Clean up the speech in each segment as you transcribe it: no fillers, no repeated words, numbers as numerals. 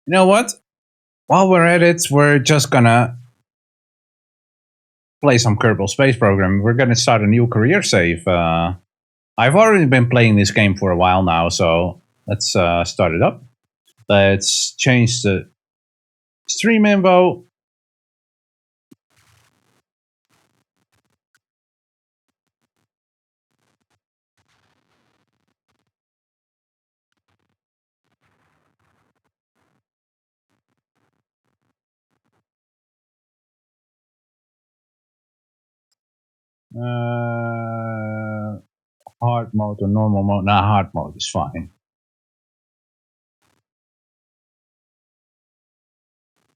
You know what? While we're at it, we're just gonna play some Kerbal Space Program. We're gonna start a new career save. I've already been playing this game for a while now, so let's start it up. Let's change the stream info. Hard mode or normal mode? Nah, hard mode is fine.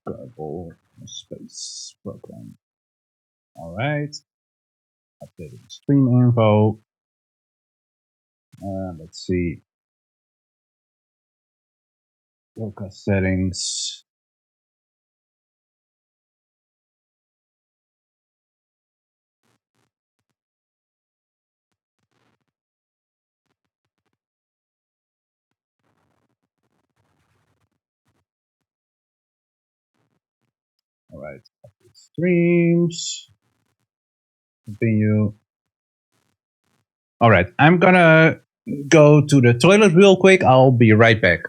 Kerbal Space Program. All right. Updating stream info. Let's see. Focus settings. All right. Update streams. Continue. All right. I'm gonna go to the toilet real quick. I'll be right back.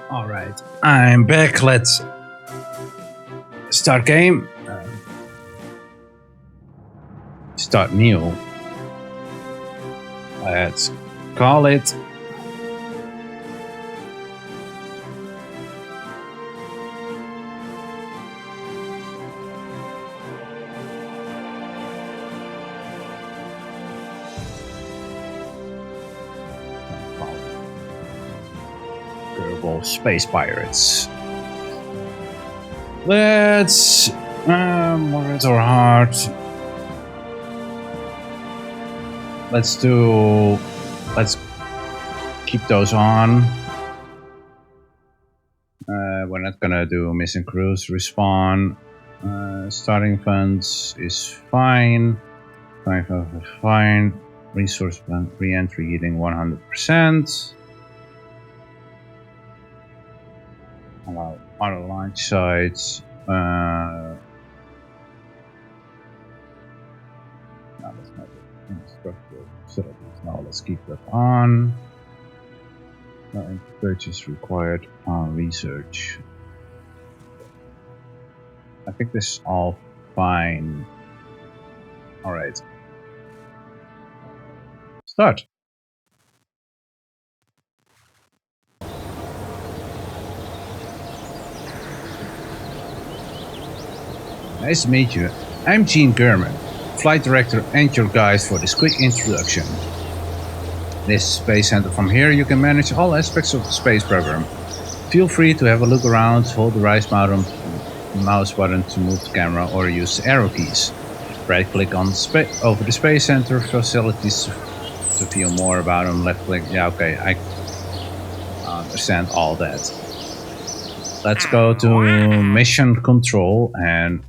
All right, I'm back. Let's start game. Start new. Let's call it. Kerbal Space Pirates. Let's moderate or hard. Let's keep those on. We're not gonna do missing crews respawn. Starting funds is fine. Fine. Resource plan re-entry yielding 100%. Allow auto launch sites. No, that's not it. Infrastructure facilities. Now let's keep that on. No purchase required on research. I think this is all fine. All right. Start. Nice to meet you. I'm Gene German, flight director and your guide for this quick introduction. This is Space Center. From here you can manage all aspects of the space program. Feel free to have a look around, hold the right mouse button to move the camera or use the arrow keys. Right click on over the Space Center facilities to feel more about them. Left click, yeah, okay, I understand all that. Let's go to mission control and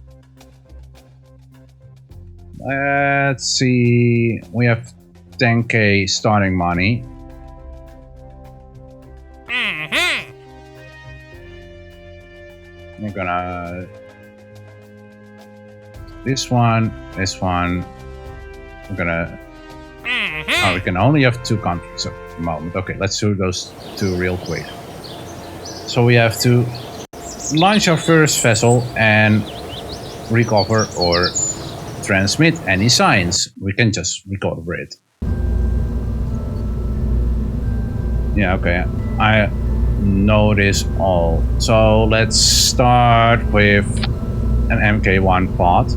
let's see, we have 10k starting money. We're gonna this one. We're gonna Oh, we can only have 2 contracts at the moment. Okay, let's do those 2 real quick. So we have to launch our first vessel and recover or transmit any signs. We can just recover it. Yeah, okay. I know this all. So let's start with an MK1 pod.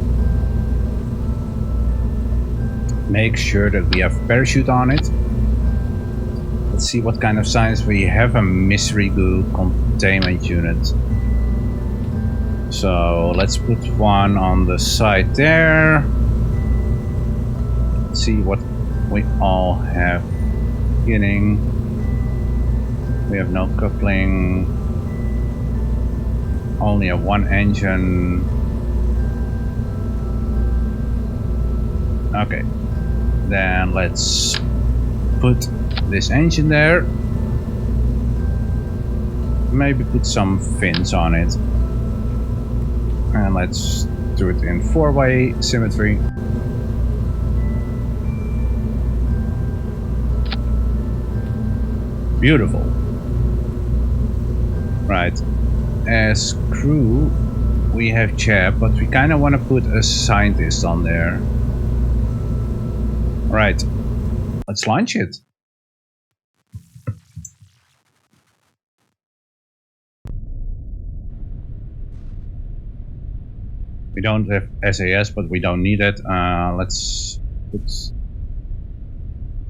Make sure that we have parachute on it. Let's see what kind of signs we have. A mystery goo containment unit. So let's put one on the side there. Let's see what we all have. Beginning. We have no coupling. Only a 1 engine. Okay. Then let's put this engine there. Maybe put some fins on it. And let's do it in 4-way symmetry. Beautiful. Right. As crew, we have Chap, but we kind of want to put a scientist on there. Right. Let's launch it. We don't have SAS, but we don't need it. Let's put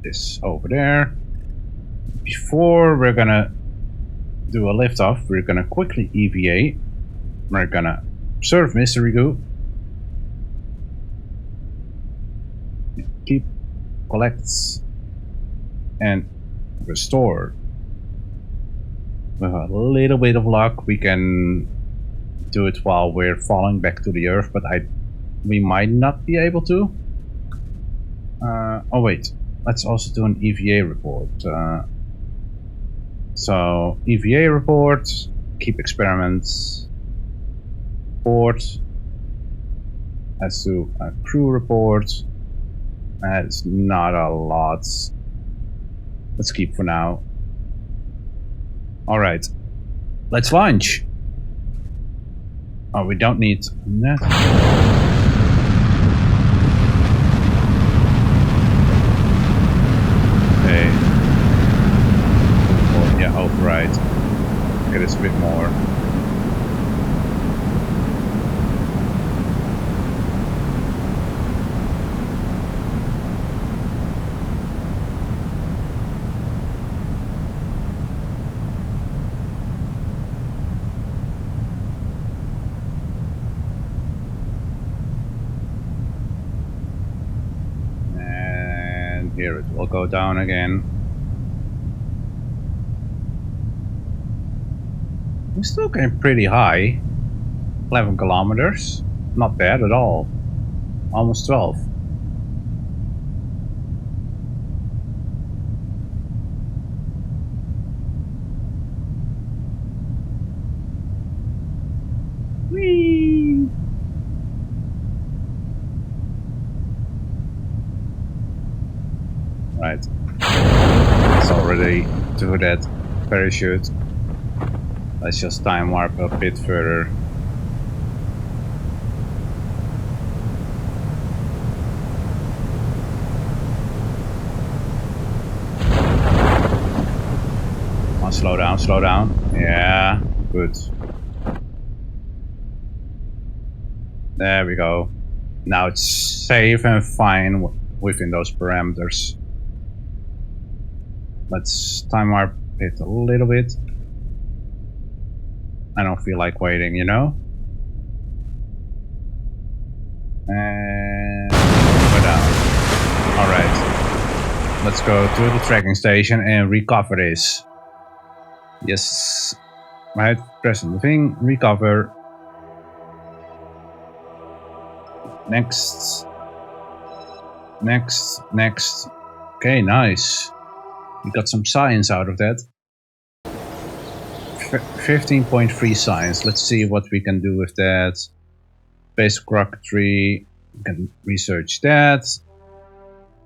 this over there. Before we're gonna do a liftoff, we're gonna quickly EVA. We're gonna observe mystery goo. Keep, collects, and restore. With a little bit of luck, we can do it while we're falling back to the Earth, but we might not be able to. Oh wait, let's also do an EVA report. So EVA report, keep experiments, report. Let's do a crew report. That's not a lot. Let's keep for now. All right, let's launch. Oh, we don't need that. Okay. Oh, yeah, override. Okay, that's a bit more. Here it will go down again. We're still getting pretty high. 11 kilometers. Not bad at all. Almost 12. Whee! Right. It's already to that parachute. Let's just time warp a bit further. Oh, slow down, slow down. Yeah, good. There we go. Now it's safe and fine within those parameters. Let's time warp it a little bit. I don't feel like waiting, you know? And go down. Alright. Let's go to the tracking station and recover this. Yes. Right, press on the thing, recover. Next. Next, next. Okay, nice. We got some science out of that. 15.3 science. Let's see what we can do with that. Basic rocketry. We can research that.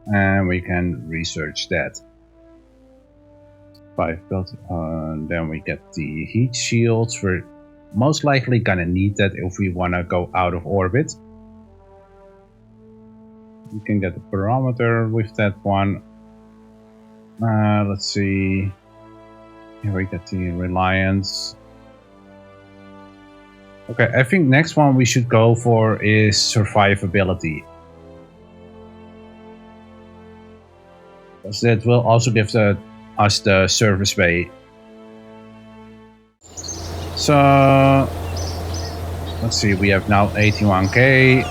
and we can research that. 5 built, then we get the heat shields. We're most likely gonna need that if we wanna go out of orbit. We can get the barometer with that one. Let's see. Here we get the reliance. Okay, I think next one we should go for is survivability. Because that will also give us the service bay. So let's see, we have now 81k.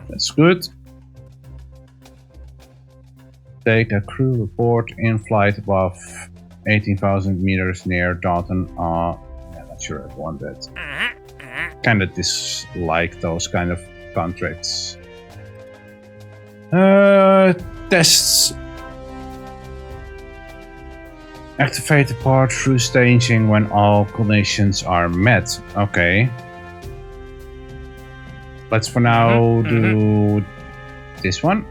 That's good. Take a crew report in flight above 18,000 meters near Dalton. Yeah, not sure I want that. Kinda dislike those kind of contracts. Tests. Activate the part through staging when all conditions are met. Okay. Let's for now do this one.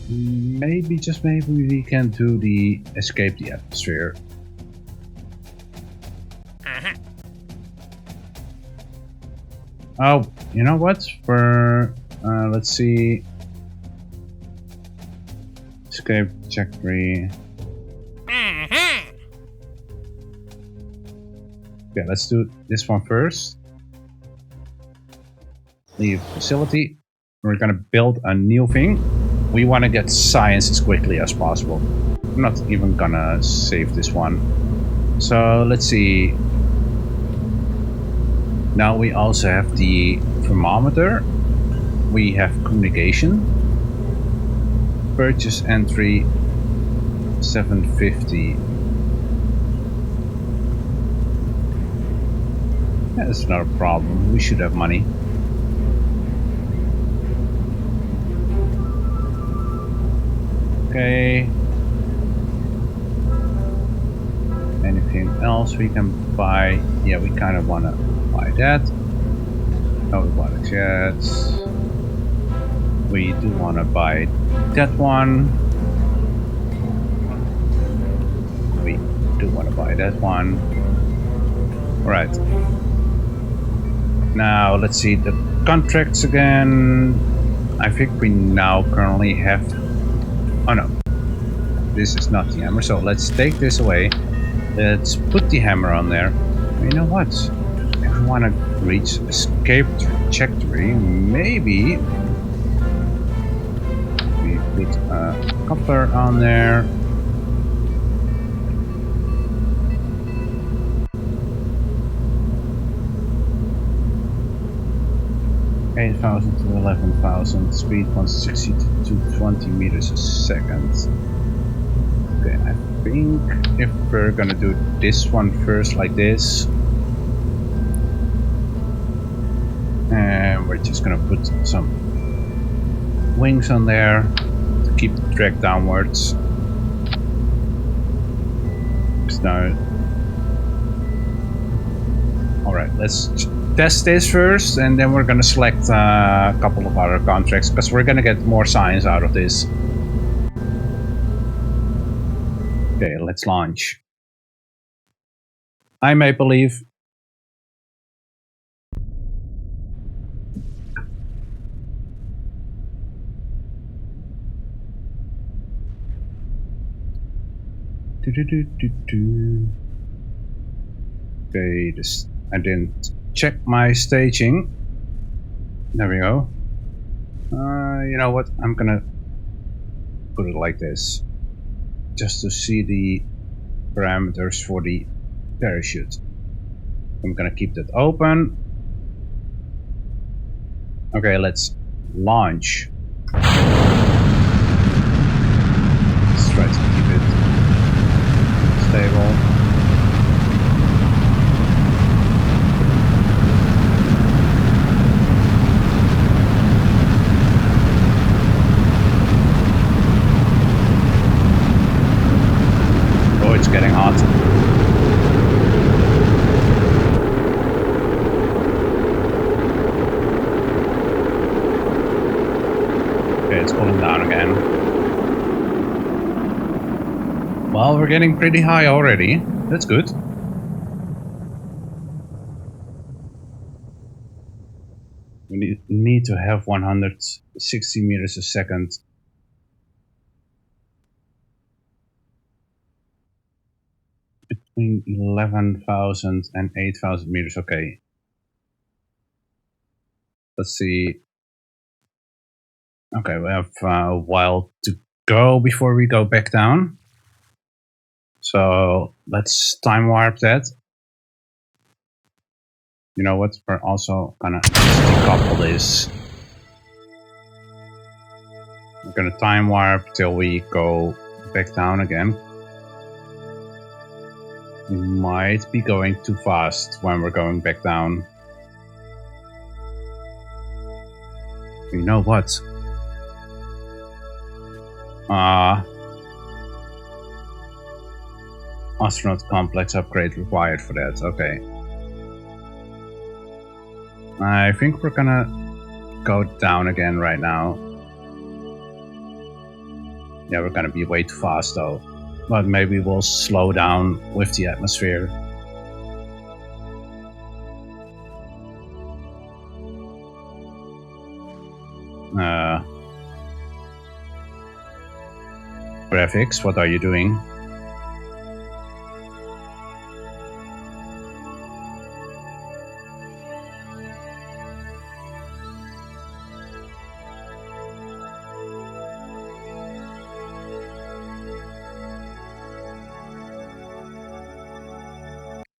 Maybe, just maybe, we can do the escape the atmosphere. Oh, you know what? For let's see. Escape check 3. Okay, let's do this one first. Leave facility. We're gonna build a new thing. We want to get science as quickly as possible. I'm not even gonna save this one. So let's see. Now we also have the thermometer. We have communication. Purchase entry 750. Yeah, that's not a problem. We should have money. Okay. Anything else we can buy? Yeah, we kind of want to buy that. Robotics, yes. We do want to buy that one. We do want to buy that one. Alright. Now let's see the contracts again. I think we now currently have... Oh no. This is not the hammer, so let's take this away. Let's put the hammer on there. You know what? If we want to reach escape trajectory, maybe we put a coupler on there. (8,000 to 11,000), speed 160 to 220 meters a second. Okay, I think if we're gonna do this one first like this, and we're just gonna put some wings on there to keep the drag downwards. So, alright, let's test this first, and then we're gonna select a couple of other contracts, because we're gonna get more science out of this. Okay, let's launch. I may believe. Okay, this, I didn't check my staging. There we go. You know what? I'm gonna put it like this, just to see the parameters for the parachute. I'm gonna keep that open. Okay, let's launch. Let's try to keep it stable. Oh, it's getting hot. it's cooling down again. Well, we're getting pretty high already. That's good. We need to have 160 meters a second. Between 11,000 and 8,000 meters. Okay. Let's see. Okay, we have a while to go before we go back down. So let's time warp that. You know what? We're also gonna decouple this. We're gonna time warp till we go back down again. We might be going too fast when we're going back down. You know what? Astronaut complex upgrade required for that. Okay. I think we're gonna go down again right now. Yeah, we're gonna be way too fast though. But maybe we'll slow down with the atmosphere. Graphics, what are you doing?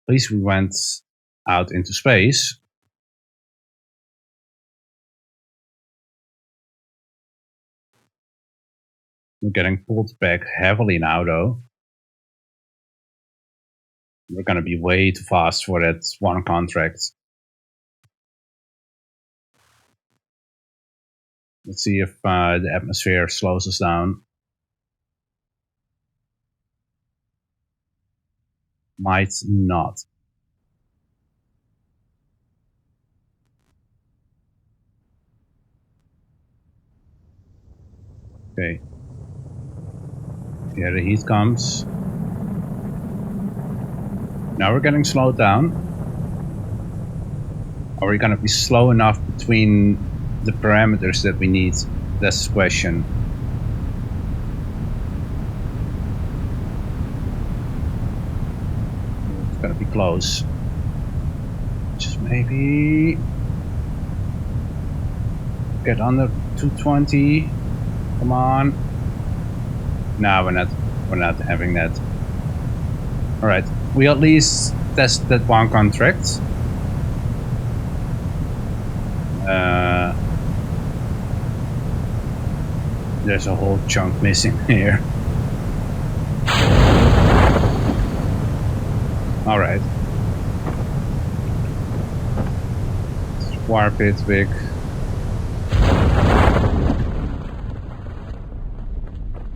At least we went out into space. We're getting pulled back heavily now though. We're gonna be way too fast for that one contract. Let's see if the atmosphere slows us down. Might not. Okay. Yeah, the heat comes. Now we're getting slowed down. Are we gonna be slow enough between the parameters that we need? That's the question. It's gonna be close. Just maybe get under 220. Come on. No, we're not having that. Alright, we at least test that one contract. There's a whole chunk missing here. Alright. Warp it big.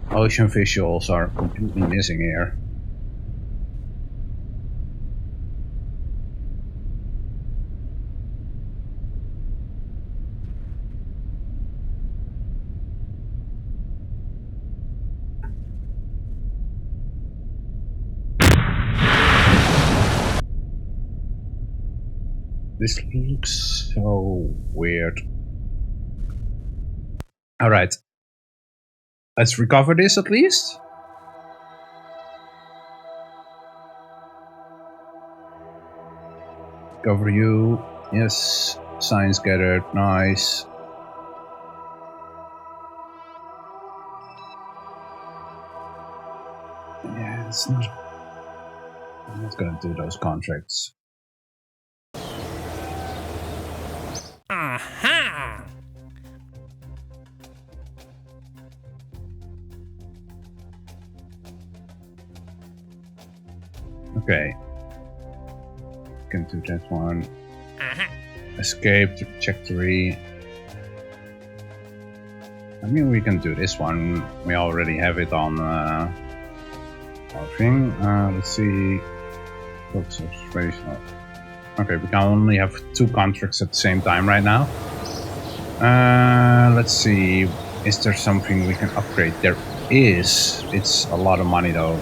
Ocean visuals are completely missing here. This looks so weird. Alright. Let's recover this at least. Cover you. Yes. Science gathered. Nice. Yeah, it's not. I'm not gonna do those contracts. Aha! Okay. Can do that one. Escape trajectory. I mean, we can do this one. We already have it on our thing. Let's see. Focus observation. Okay, we can only have 2 contracts at the same time right now. Let's see Is there something we can upgrade? There is. It's a lot of money though.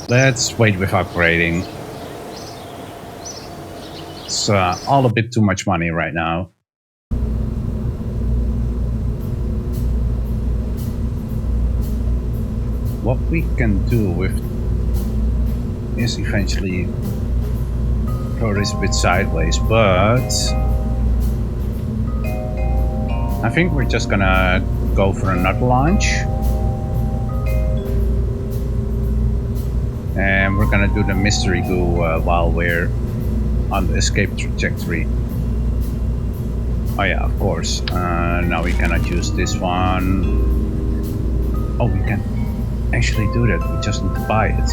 Let's wait with upgrading. It's all a bit too much money right now. What we can do with is eventually throw this a bit sideways, but I think we're just gonna go for another launch. And we're gonna do the mystery goo while we're on the escape trajectory. Oh yeah, of course. Now we cannot use this one. Oh, we can actually do that. We just need to buy it.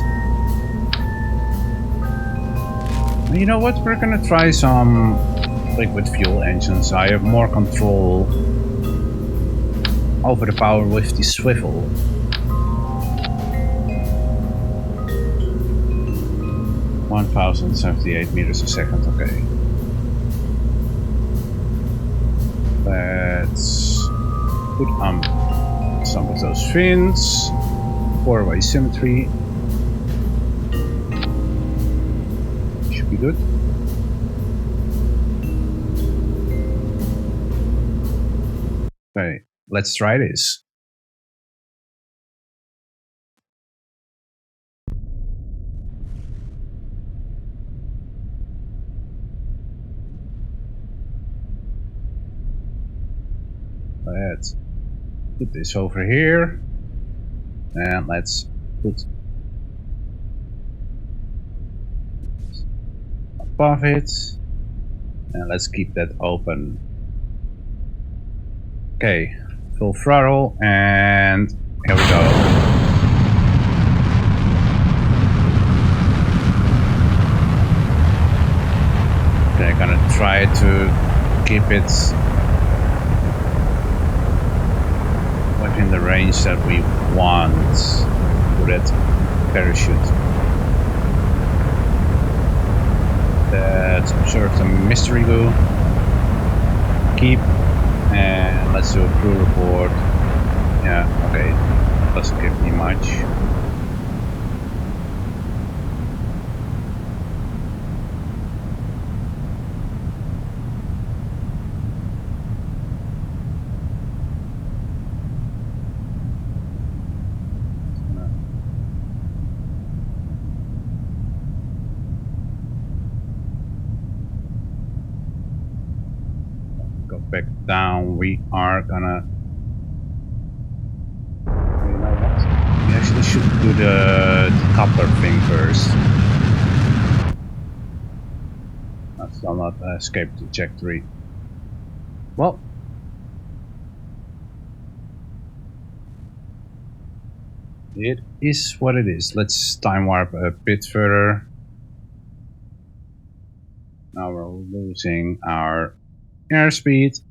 You know what? We're gonna try some liquid fuel engines. I have more control over the power with the swivel. 1078 meters a second, okay. Let's put on some of those fins. 4-way symmetry. Should be good. Okay, let's try this. Let's put this over here, and let's put above it, and let's keep that open. Okay, full throttle, and here we go. Okay, gonna try to keep it within the range that we want for that parachute. Let's observe the mystery goo. Keep, and let's do a crew report. Yeah, okay, doesn't give me much. Back down, we are gonna, you know what, we actually should do the copper thing first. That's still not escape trajectory. Well, it is what it is. Let's time warp a bit further. Now we're losing our airspeed.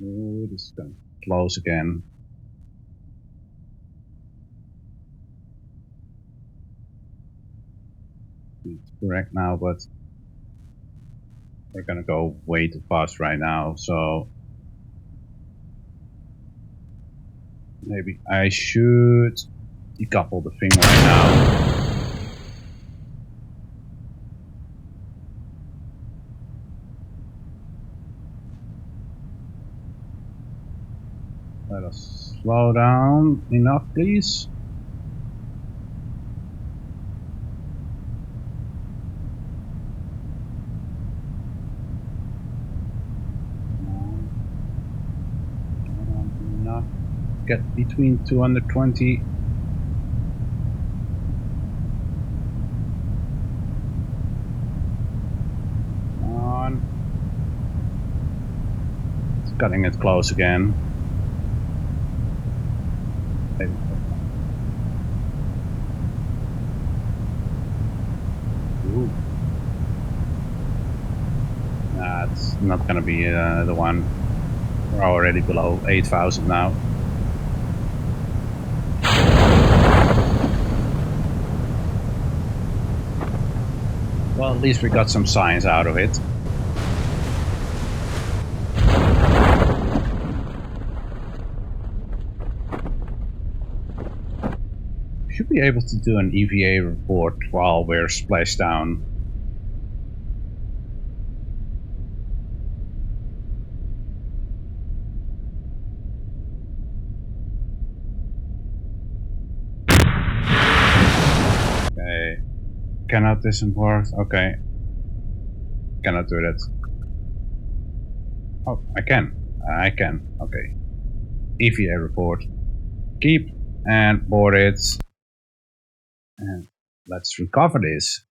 Ooh, this is going to close again. It's correct now, but we're going to go way too fast right now, so maybe I should decouple the thing right now. Let us slow down enough, please. Enough. Get between 220. On. It's cutting it close again. Ooh. Nah, it's not gonna be the one. We're already below 8,000 now. Well, at least we got some science out of it. Should be able to do an EVA report while we're splashed down. Okay. Cannot disembark. Okay. Cannot do that. Oh, I can. I can. Okay. EVA report. Keep and board it. And let's recover this.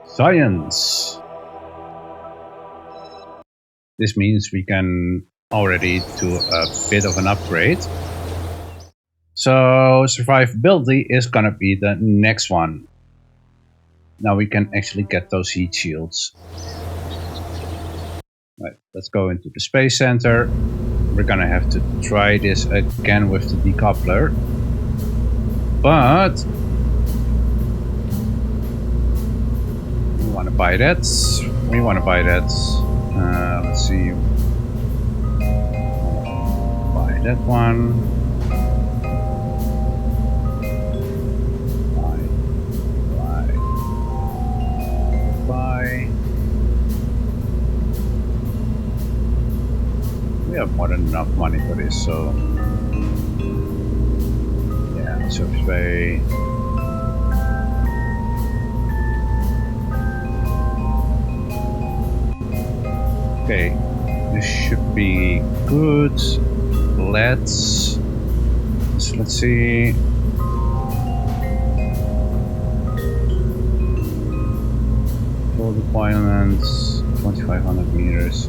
Science. This means we can already do a bit of an upgrade. So survivability is gonna be the next one. Now we can actually get those heat shields. Right, let's go into the space center. We're gonna have to try this again with the decoupler. But we wanna buy that. We wanna buy that. Let's see. Buy that one. Buy. We have more than enough money for this, so yeah, survey. Okay, this should be good. Let's see. Full deployment, 2,500 meters.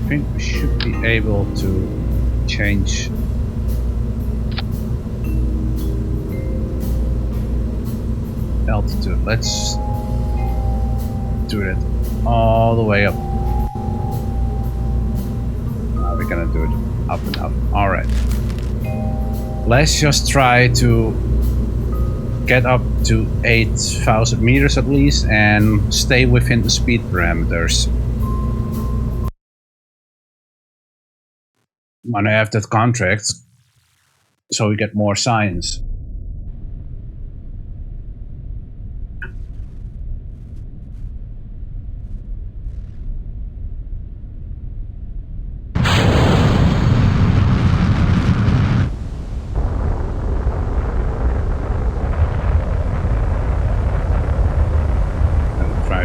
I think we should be able to change altitude. Let's do it all the way up. Now we're gonna do it up and up. Alright. Let's just try to get up to 8,000 meters at least and stay within the speed parameters. I'm gonna have that contract so we get more science.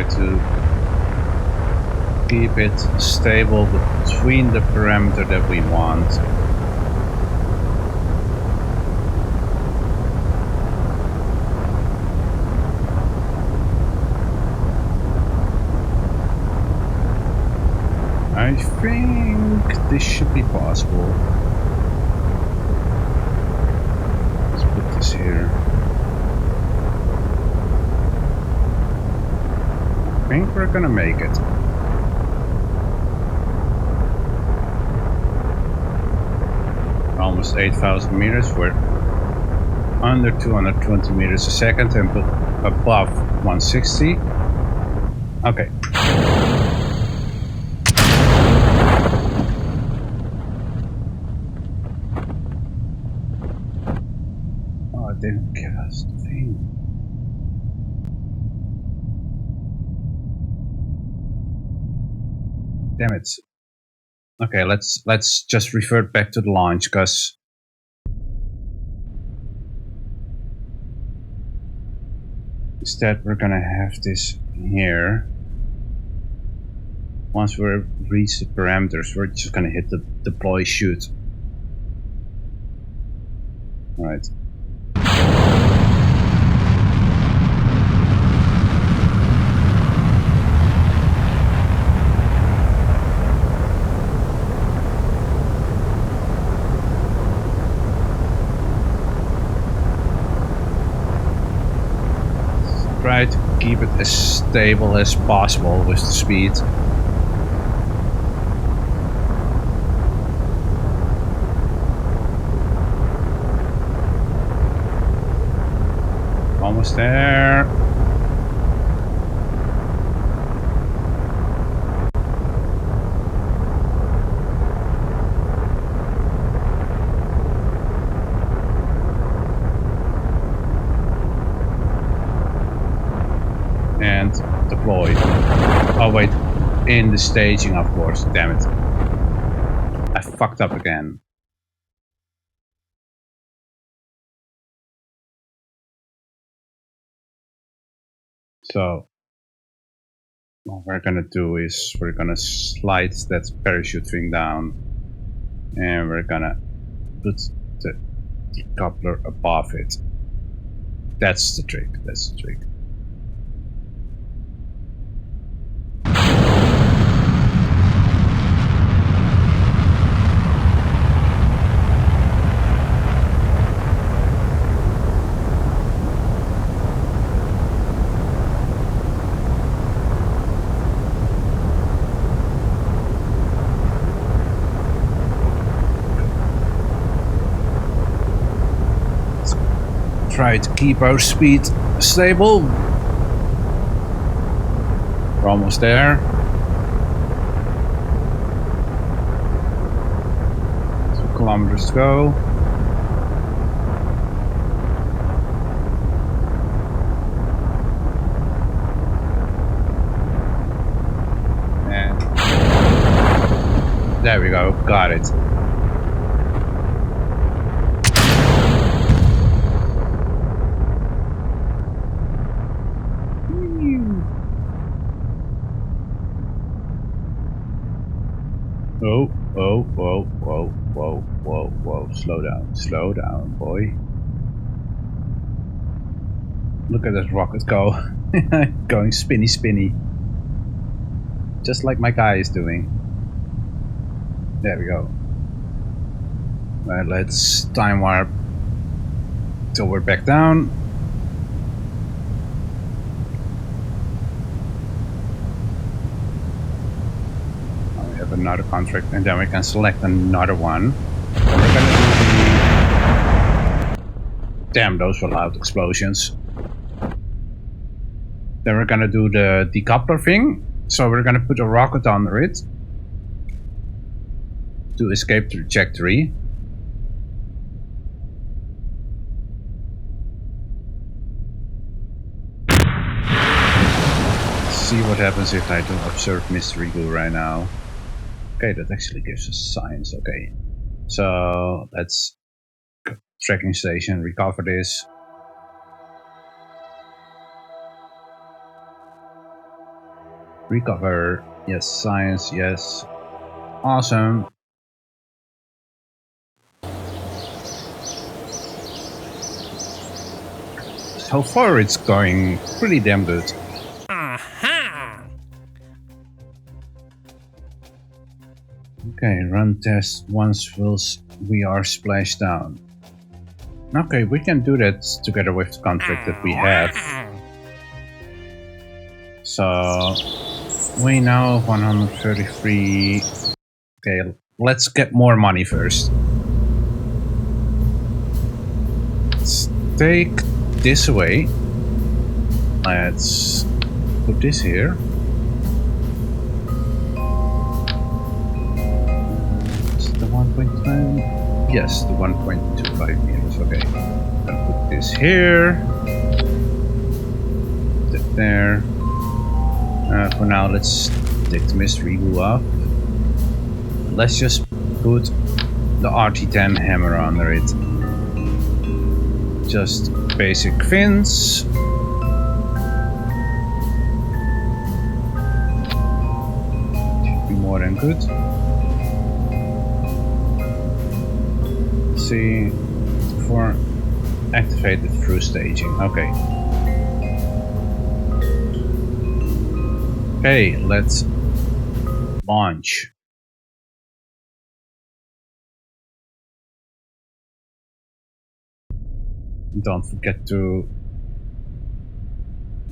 To keep it stable between the parameter that we want. I think this should be possible. Let's put this here. I think we're gonna make it. Almost 8,000 meters. We're under 220 meters a second and above 160. Okay. Oh, it didn't give us the thing. Damn it. Okay, let's just revert back to the launch, because instead we're gonna have this here. Once we reach the parameters, we're just gonna hit the deploy shoot. Alright. try to keep it as stable as possible with the speed. Almost there. And deploy. Oh wait, in the staging, of course. Damn it. I fucked up again. So what we're gonna do is we're gonna slide that parachute thing down, and we're gonna put the decoupler above it. That's the trick. That's the trick. Try to keep our speed stable. We're almost there. 2 kilometers to go. And there we go. Got it. Whoa. Slow down, boy. Look at that rocket go. Going spinny. Just like my guy is doing. There we go. Well, let's time warp till we're back down. Another contract, and then we can select another one. We're gonna do the... Damn, those were loud explosions. Then we're gonna do the decoupler thing. So we're gonna put a rocket under it to escape the trajectory. Let's see what happens if I do observe mystery goo right now. Okay, that actually gives us science. Okay, so let's tracking station, recover this. Recover, yes, science, yes. Awesome. So far it's going pretty damn good. Okay, run test once we are splashed down. Okay, we can do that together with the contract that we have. So we now have 133. Okay, let's get more money first. Let's take this away. Let's put this here. Is it the 1.5? Yes, the 1.25 meters. Okay, I'll put this here. That there. For now, let's take the mystery glue off. Let's just put the RT10 hammer under it. Just basic fins. Should be more than good. Let's see, for activated through staging. Okay. Okay, let's launch. Don't forget to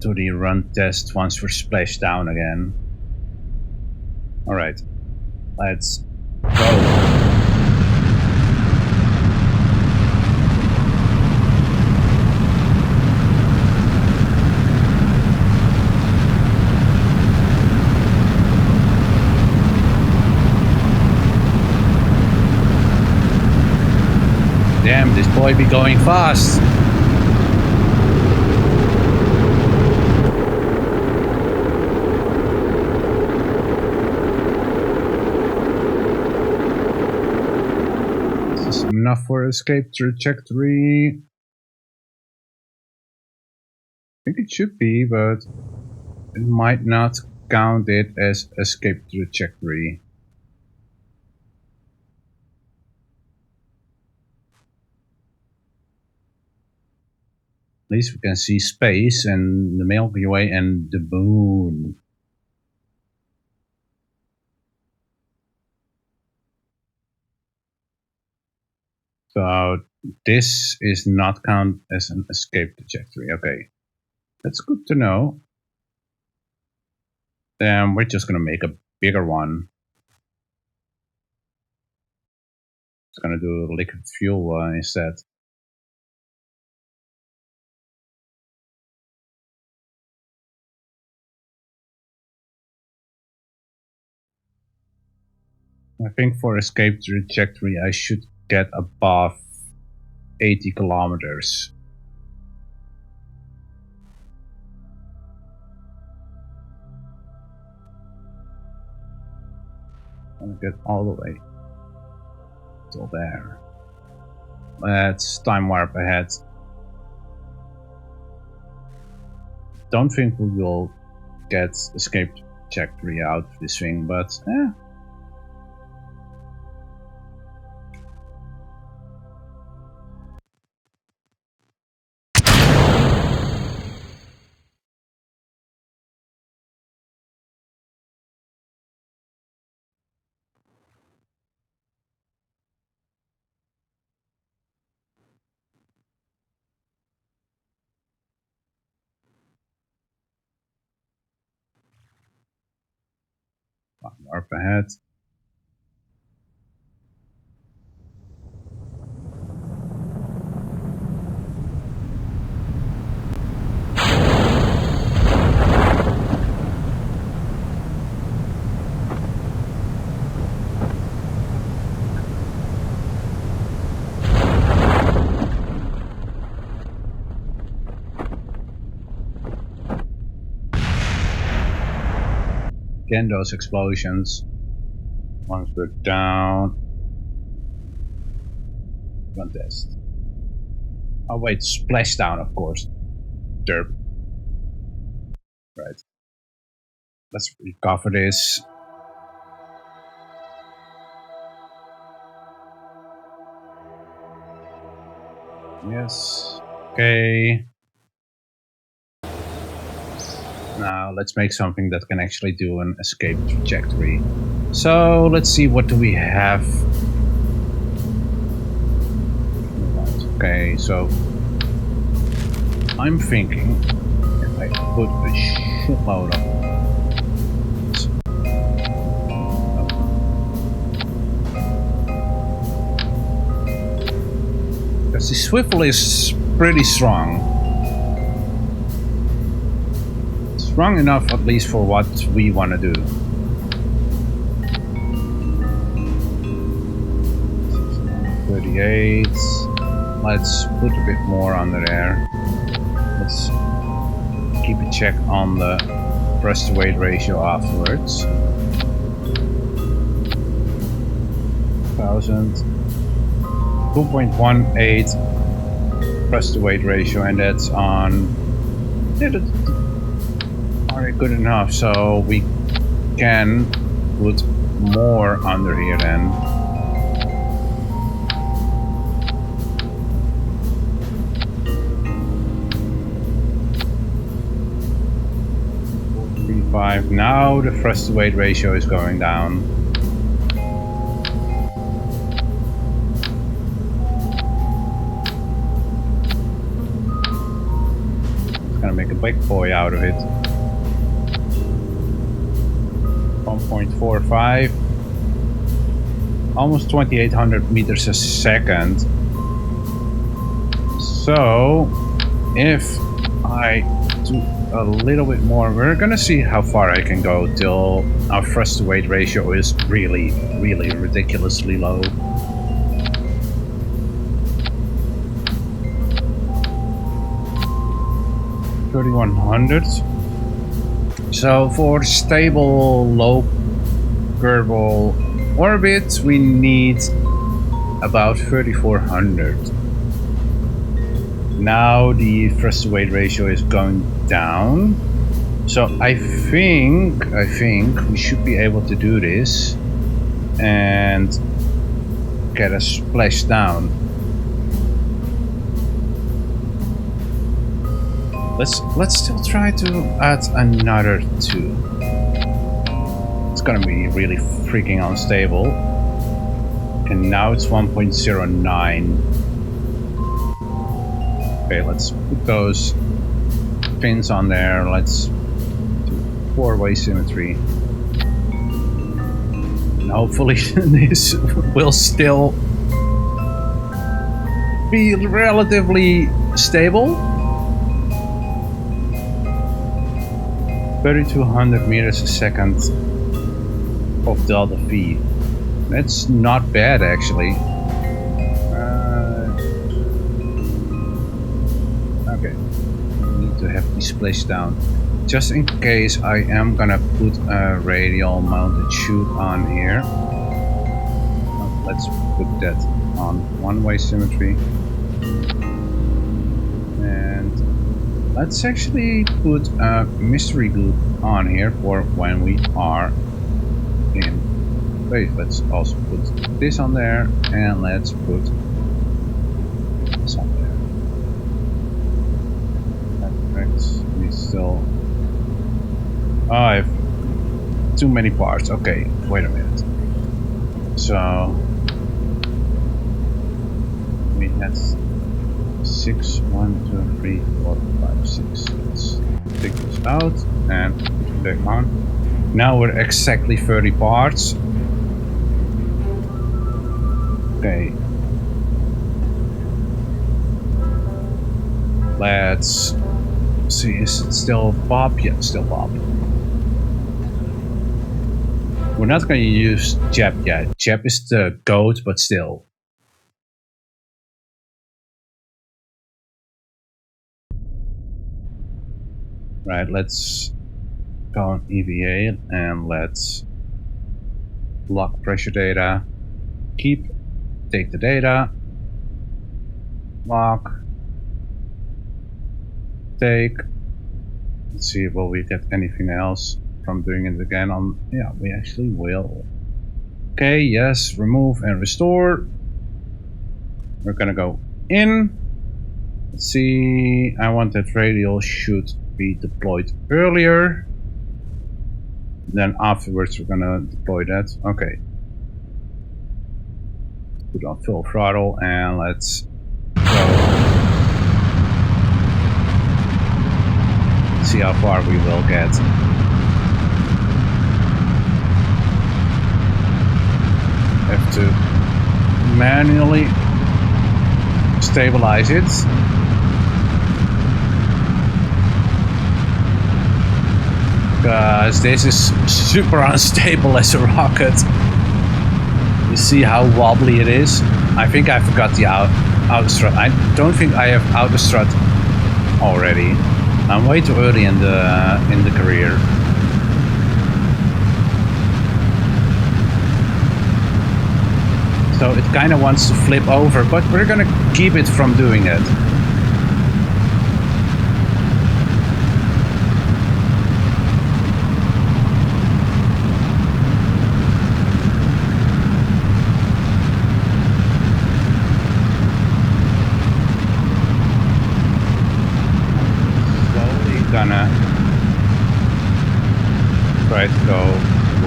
to the run test once we're splashed down again. Alright, let's go. Damn, this boy be going fast. This is enough for escape trajectory. I think it should be, but it might not count it as escape trajectory. At least we can see space and the Milky Way and the moon. So this is not count as an escape trajectory. Okay, that's good to know. Then we're just gonna make a bigger one. It's gonna do liquid fuel instead. I think for escape trajectory I should get above 80 kilometers. I'm gonna get all the way till there. Let's time warp ahead. Don't think we will get escape trajectory out of this thing, but warp ahead. Again, those explosions. Once we're down. Run test. Oh wait, splash down, of course. Derp. Right. Let's recover this. Yes. Okay. Now let's make something that can actually do an escape trajectory. So let's see, what do we have? Okay, so I'm thinking if I put a shitload of because the swivel is pretty strong. Strong enough at least for what we want to do. $38. Let's put a bit more under there. Let's keep a check on the thrust to weight ratio afterwards. 1000. 2.18 thrust to weight ratio, and that's on. Yeah, that's already good enough. So we can put more under here then. Now the thrust to weight ratio is going down. It's gonna gonna make a big boy out of it. 1.45. Almost 2800 meters a second. So if I do a little bit more, we're gonna see how far I can go till our thrust to weight ratio is really ridiculously low. 3100. So for stable low Kerbal orbit we need about 3400. Now the thrust to weight ratio is going down, so I think we should be able to do this and get a splash down. Let's still try to add another 2. It's gonna be really freaking unstable. And now it's 1.09. Okay, let's put those pins on there. Let's do 4-way symmetry. And hopefully this will still be relatively stable. 3200 meters a second of delta V. That's not bad actually. Okay, I need to have this placed down. Just in case I am gonna put a radial mounted chute on here. Let's put that on 1-way symmetry. Let's actually put a mystery group on here for when we are in. Wait, let's also put this on there, and let's put this on there. That corrects. We still. Oh, I have too many parts. Okay, wait a minute. So we had 6, 1, 2, 3, 4, 5, 6. Let's take this out and put it back on. Now we're exactly 30 parts. Okay. Let's see, is it still Bob? Yeah, it's still Bob. We're not going to use Jeb yet. Jeb is the goat, but still. Right, let's go on EVA and let's lock pressure data. Take the data. Lock. Take. Let's see, will we get anything else from doing it again on? Yeah, we actually will. Okay, yes, remove and restore. We're gonna go in. Let's see, I want that radial should be deployed earlier. Then afterwards we're gonna deploy that. Okay. Put on full throttle and let's go. See how far we will get. Have to manually stabilize it. Because this is super unstable as a rocket. You see how wobbly it is? I think I forgot the autostrut. I don't think I have autostrut already. I'm way too early in the career. So it kind of wants to flip over, but we're gonna keep it from doing it. Gonna try to go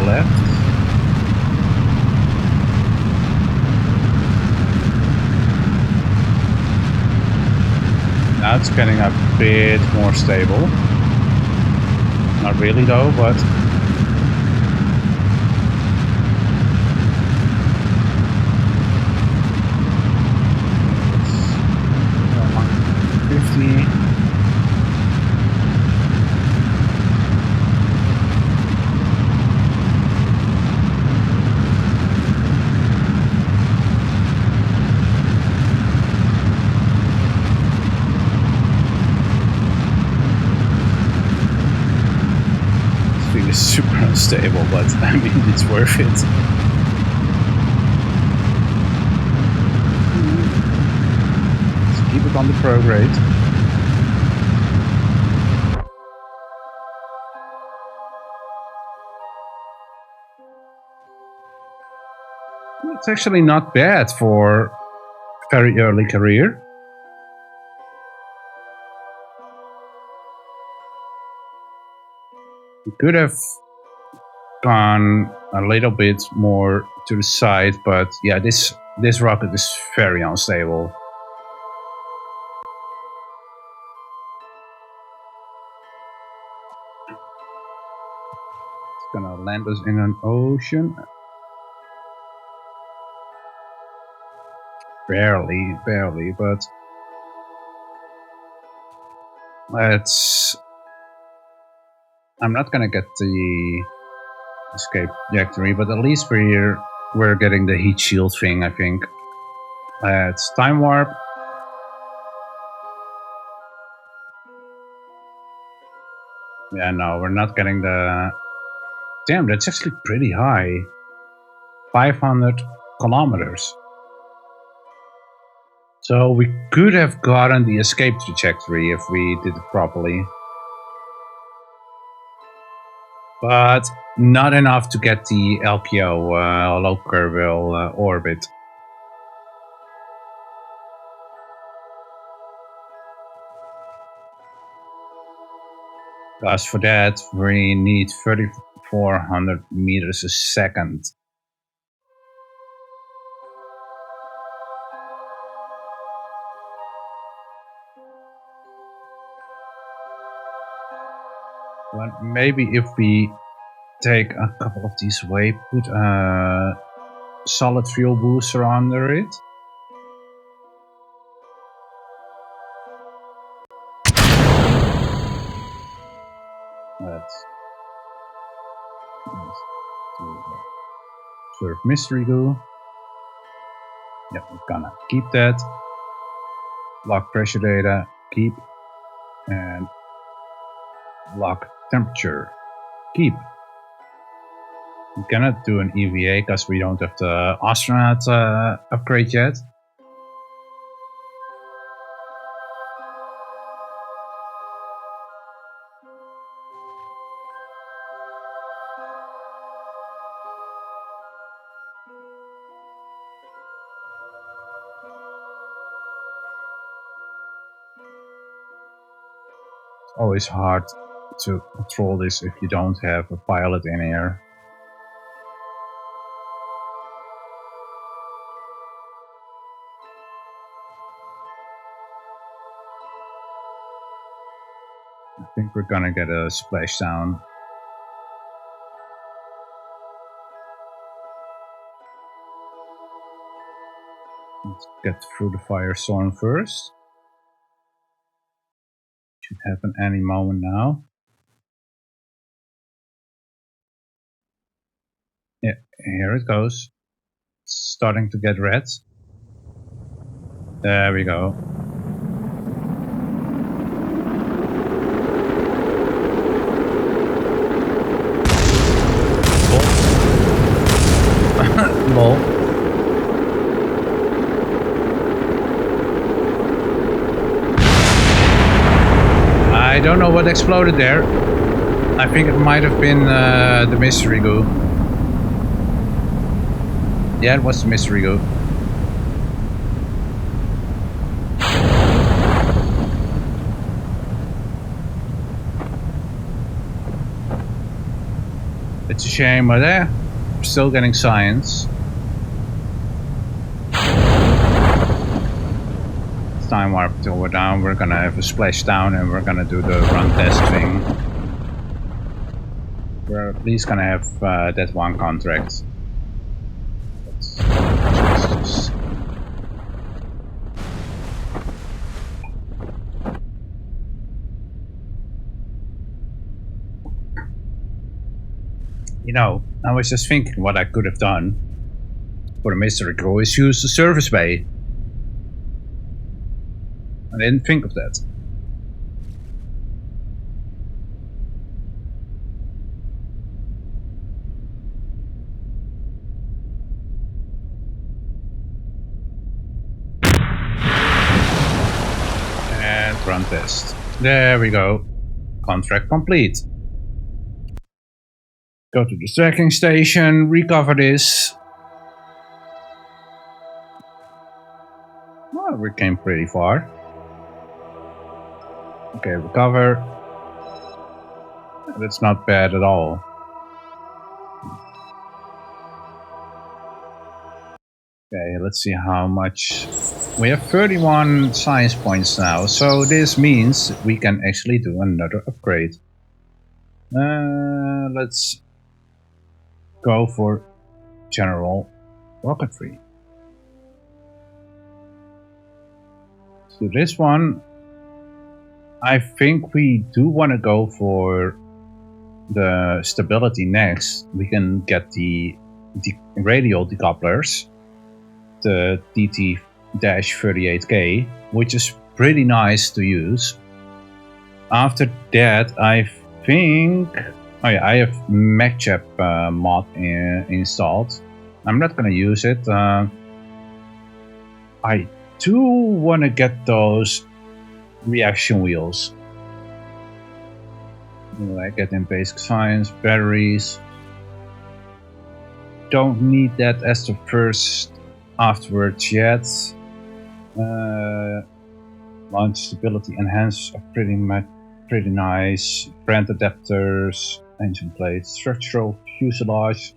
left. Now Now it's getting a bit more stable. Not really though, but let's go 150. This thing is super unstable, but I mean it's worth it. Let's keep it on the pro grade. It's actually not bad for very early career. We could have gone a little bit more to the side, but yeah, this rocket is very unstable. It's gonna land us in an ocean. Barely, but let's... I'm not gonna get the escape trajectory, but at least we're getting the heat shield thing, I think. Let's time warp. Yeah, no, we're not getting the... Damn, that's actually pretty high. 500 kilometers. So we could have gotten the escape trajectory if we did it properly. But not enough to get the LPO, low Kerbal orbit. Because for that we need 3,400 meters a second. Well, maybe if we take a couple of these away, put a solid fuel booster under it. Let's do Surf Mystery Goo. Yep, we're gonna keep that. Lock pressure data, keep. And lock temperature, keep. We cannot do an EVA because we don't have the astronaut upgrade yet. It's always hard to control this if you don't have a pilot in here. I think we're gonna get a splashdown. Let's get through the firestorm first. Should happen any moment now. Yeah, here it goes. It's starting to get red. There we go. Lol. I don't know what exploded there. I think it might have been the mystery goo. Yeah, it was the mystery goo. It's a shame, but we're still getting science. time warp till we're down. We're gonna have a splashdown and we're gonna do the run test thing. We're at least gonna have that one contract. You know, I was just thinking what I could have done for the mystery crew is use the service bay. I didn't think of that. And run test. There we go. Contract complete. Go to the tracking station, recover this. Well, we came pretty far. Okay, recover. That's not bad at all. Okay, let's see how much. We have 31 science points now, so this means we can actually do another upgrade. Let's go for general rocketry. So this one, I think we do want to go for the stability next. We can get the radial decouplers, the DT-38K, which is pretty nice to use. After that, I think... Oh yeah, I have MacChap mod installed. I'm not gonna use it. I do want to get those reaction wheels. I get in basic science, batteries. Don't need that as the first afterwards yet. Launch stability enhancers are pretty nice. Brand adapters, engine plates, structural fuselage.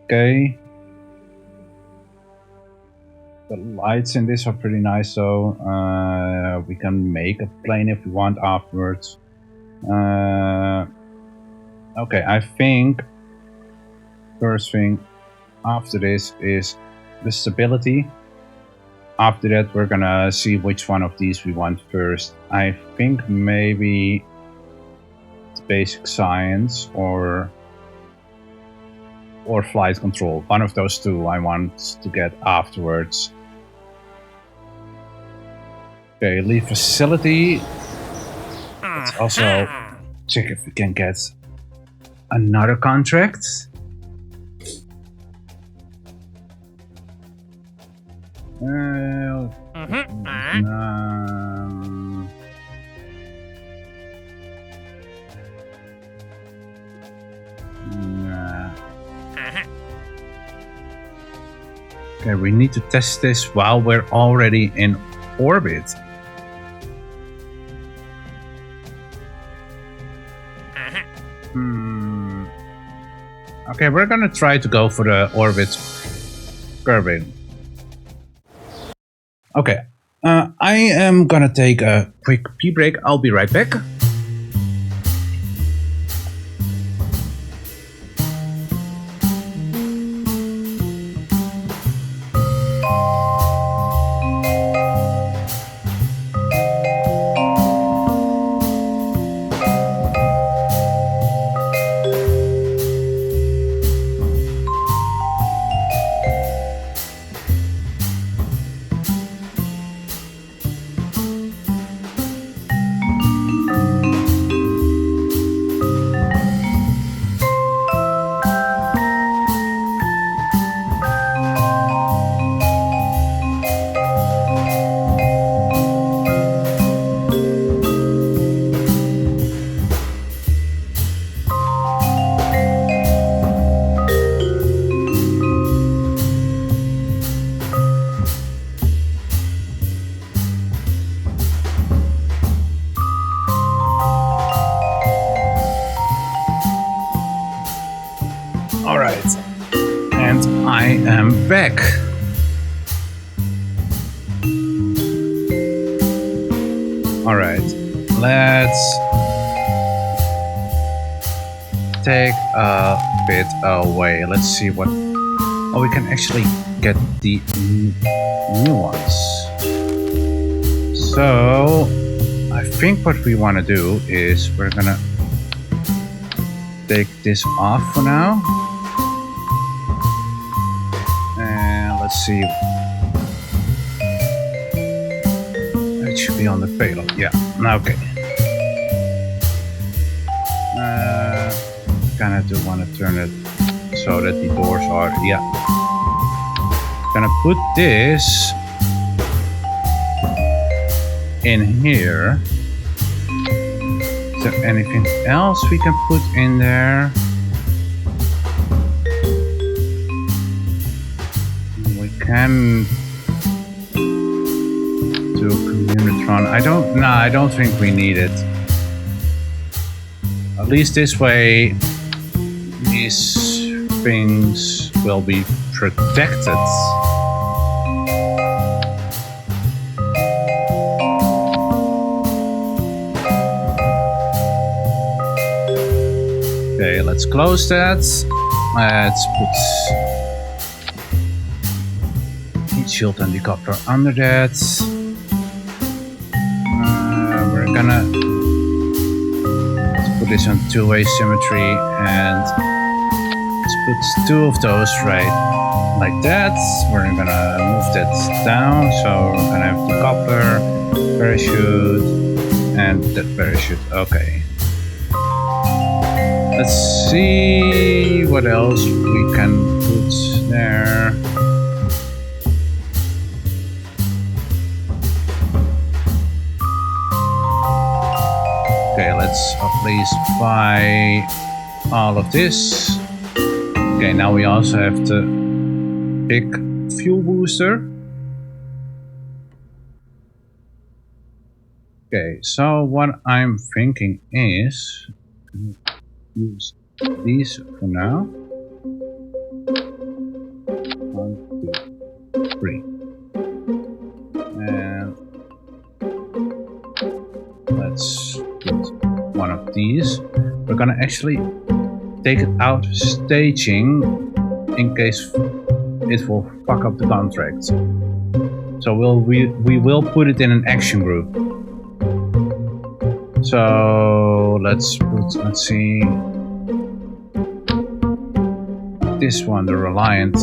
Okay. The lights in this are pretty nice, so we can make a plane if we want afterwards. Okay, I think first thing after this is the stability. After that, we're gonna see which one of these we want first. I think maybe the basic science or flight control. One of those two I want to get afterwards. Okay, leave facility. Let's also check if we can get another contract. Okay, we need to test this while we're already in orbit. Okay, we're gonna try to go for the orbit Kerbal. Okay, I am gonna take a quick pee break. I'll be right back. Alright, and I am back. Alright, let's take a bit away. Let's see what... Oh, we can actually get the new ones. So, I think what we want to do is we're gonna take this off for now. And let's see. It should be on the payload. Yeah, okay. Kinda do want to turn it so that the doors are... Yeah. Gonna put this in here. Is there anything else we can put in there? We can do Communitron. I don't think we need it. At least this way, these things will be protected. Okay, let's close that. Let's put heat shield and decoupler under that. We're gonna put this on two-way symmetry, and let's put two of those right like that. We're gonna move that down, so we're gonna have decoupler, parachute, and that parachute. Okay. Let's see what else we can put there. Okay, let's at least buy all of this. Okay, now we also have the big fuel booster. Okay, so what I'm thinking is use these for now. 1, 2, 3. And let's put one of these. We're gonna actually take it out of staging in case it will fuck up the contract. So we will put it in an action group. So let's see this one, the Reliant,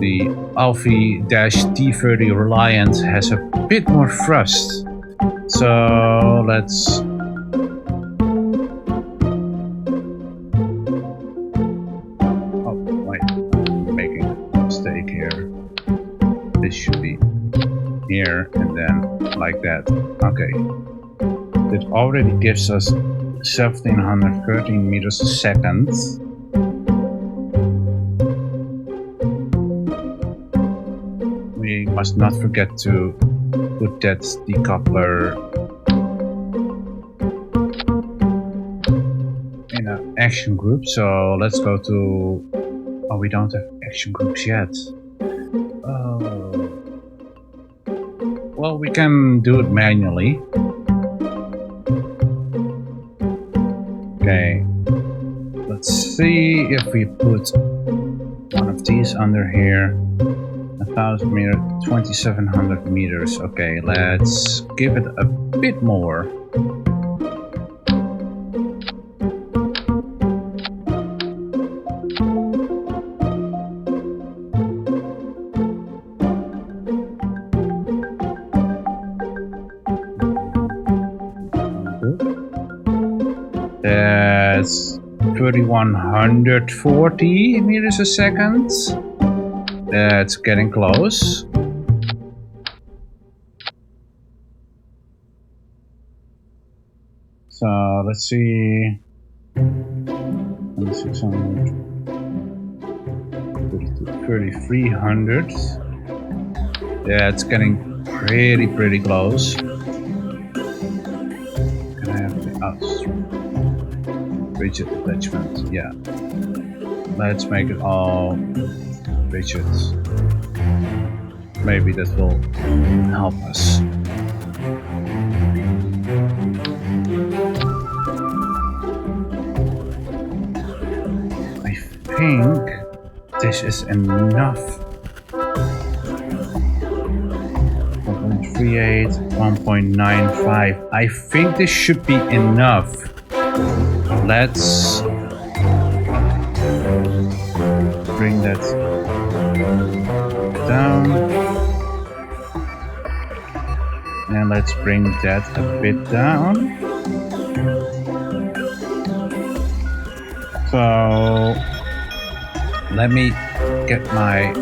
the Alfie-D30 Reliant has a bit more thrust. So let's should be here and then like that. Okay, it already gives us 1713 meters a second. We must not forget to put that decoupler in an action group. So let's go to... Oh, we don't have action groups yet. Well, we can do it manually. Okay, let's see if we put one of these under here. 1000 meters, 2700 meters. Okay, let's give it a bit more. That's 3140 meters a second. That's getting close. So let's see. 2600, 3300. Yeah, it's getting pretty close. Can I have the rigid attachment? Yeah. Let's make it all rigid. Maybe that will help us. think this is enough. 1.38, 1.95. I think this should be enough. Let's bring that down. And let's bring that a bit down. So let me get my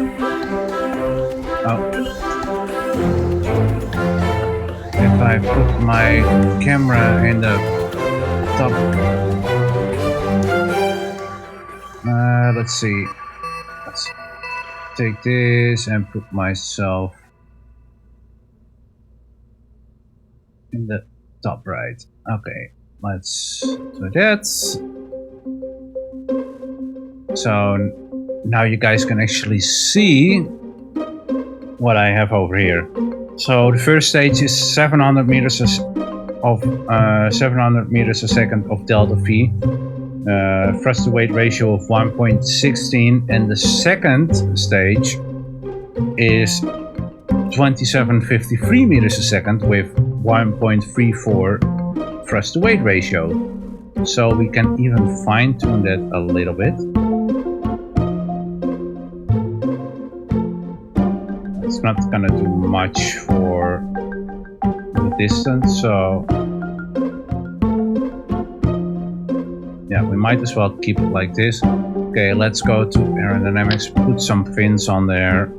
if I put my camera in the top, let's see, let's take this and put myself in the top right. Okay, let's do that. So now you guys can actually see what I have over here. So the first stage is 700 meters of 700 meters a second of delta V, thrust to weight ratio of 1.16, and the second stage is 2753 meters a second with 1.34 thrust to weight ratio. So we can even fine tune that a little bit. It's not gonna do much for the distance, so yeah, we might as well keep it like this. Okay, let's go to aerodynamics, put some fins on there,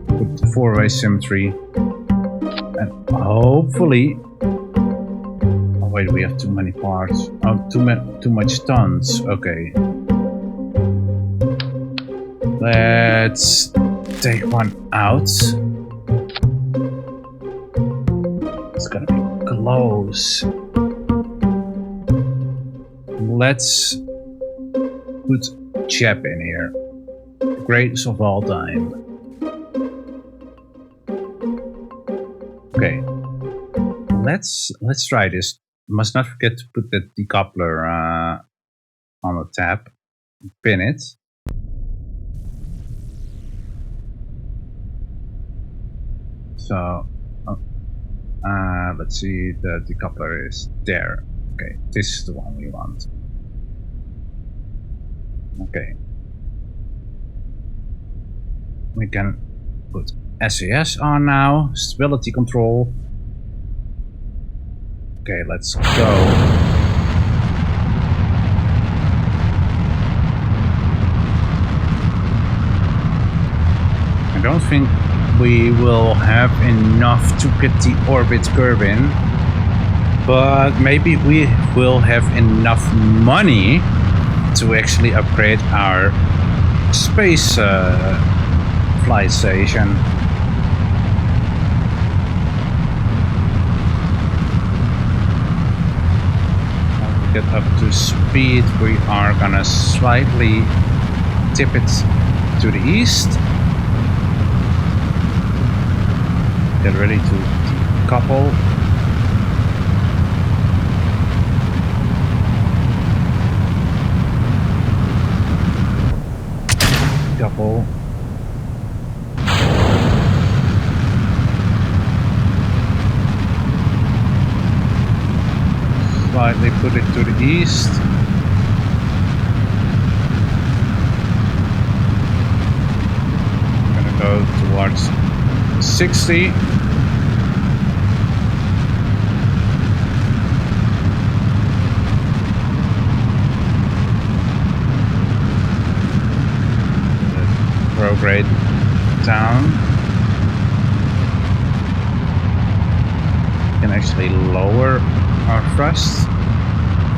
put the four-way symmetry, and hopefully, oh wait, we have too many parts. Oh, too much tons. Okay, let's take one out. It's gonna be close. Let's put Chap in here. Greatest of all time. Okay. Let's try this. Must not forget to put the decoupler on the tab. Pin it. So, let's see, the decoupler is there. Okay, this is the one we want. Okay. We can put SAS on now, stability control. Okay, let's go. I don't think we will have enough to get the orbit curve in, but maybe we will have enough money to actually upgrade our space flight station. To get up to speed, we are gonna slightly tip it to the east. Get ready to decouple. Decouple. Slightly put it to the east. I'm gonna go towards 60. Prograde down. We can actually lower our thrust.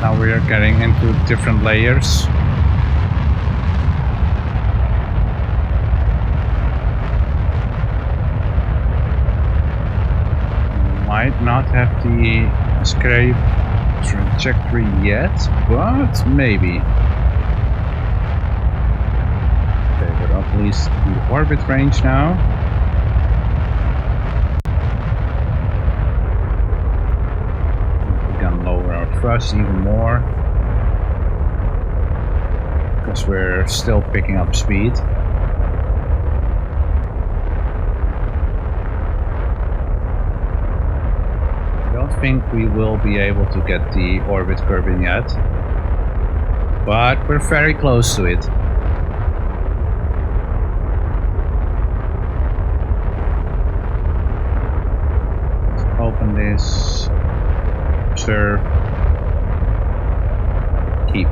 Now we are getting into different layers. Might not have the escape trajectory yet, but maybe. Okay, we're at least in the orbit range now. We can lower our thrust even more. because we're still picking up speed. I don't think we will be able to get the orbit curving yet, but we're very close to it. Let's open this. Observe. Keep.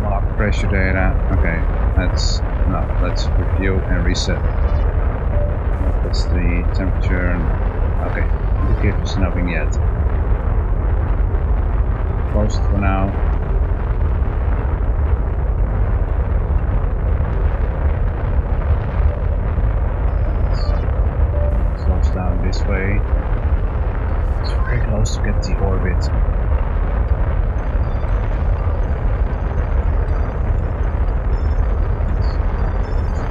Lock pressure data. Okay, let's review and reset. That's the temperature. Okay, indicators nothing yet. Close it for now. Slows down this way. It's very close to get the orbit.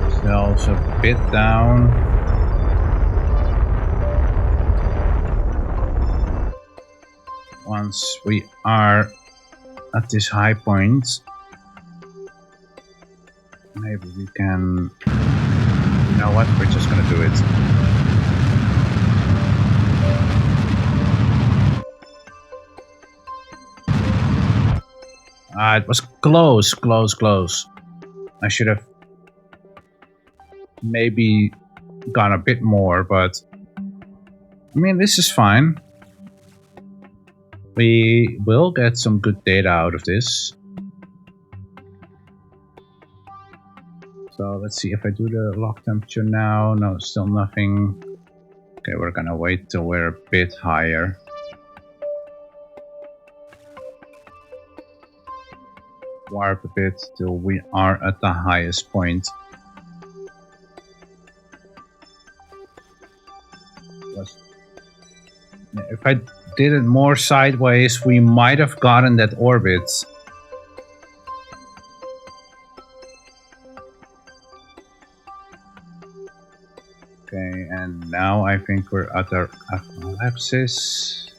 Ourselves a bit down. Once we are at this high point, maybe we can. You know what? We're just gonna do it. It was close. I should have maybe gone a bit more, but I mean, this is fine. We will get some good data out of this. So let's see if I do the lock temperature now. No, still nothing. Okay, we're gonna wait till we're a bit higher. Warp a bit till we are at the highest point. If I did it more sideways, we might have gotten that orbit. Okay, and now I think we're at our apoapsis.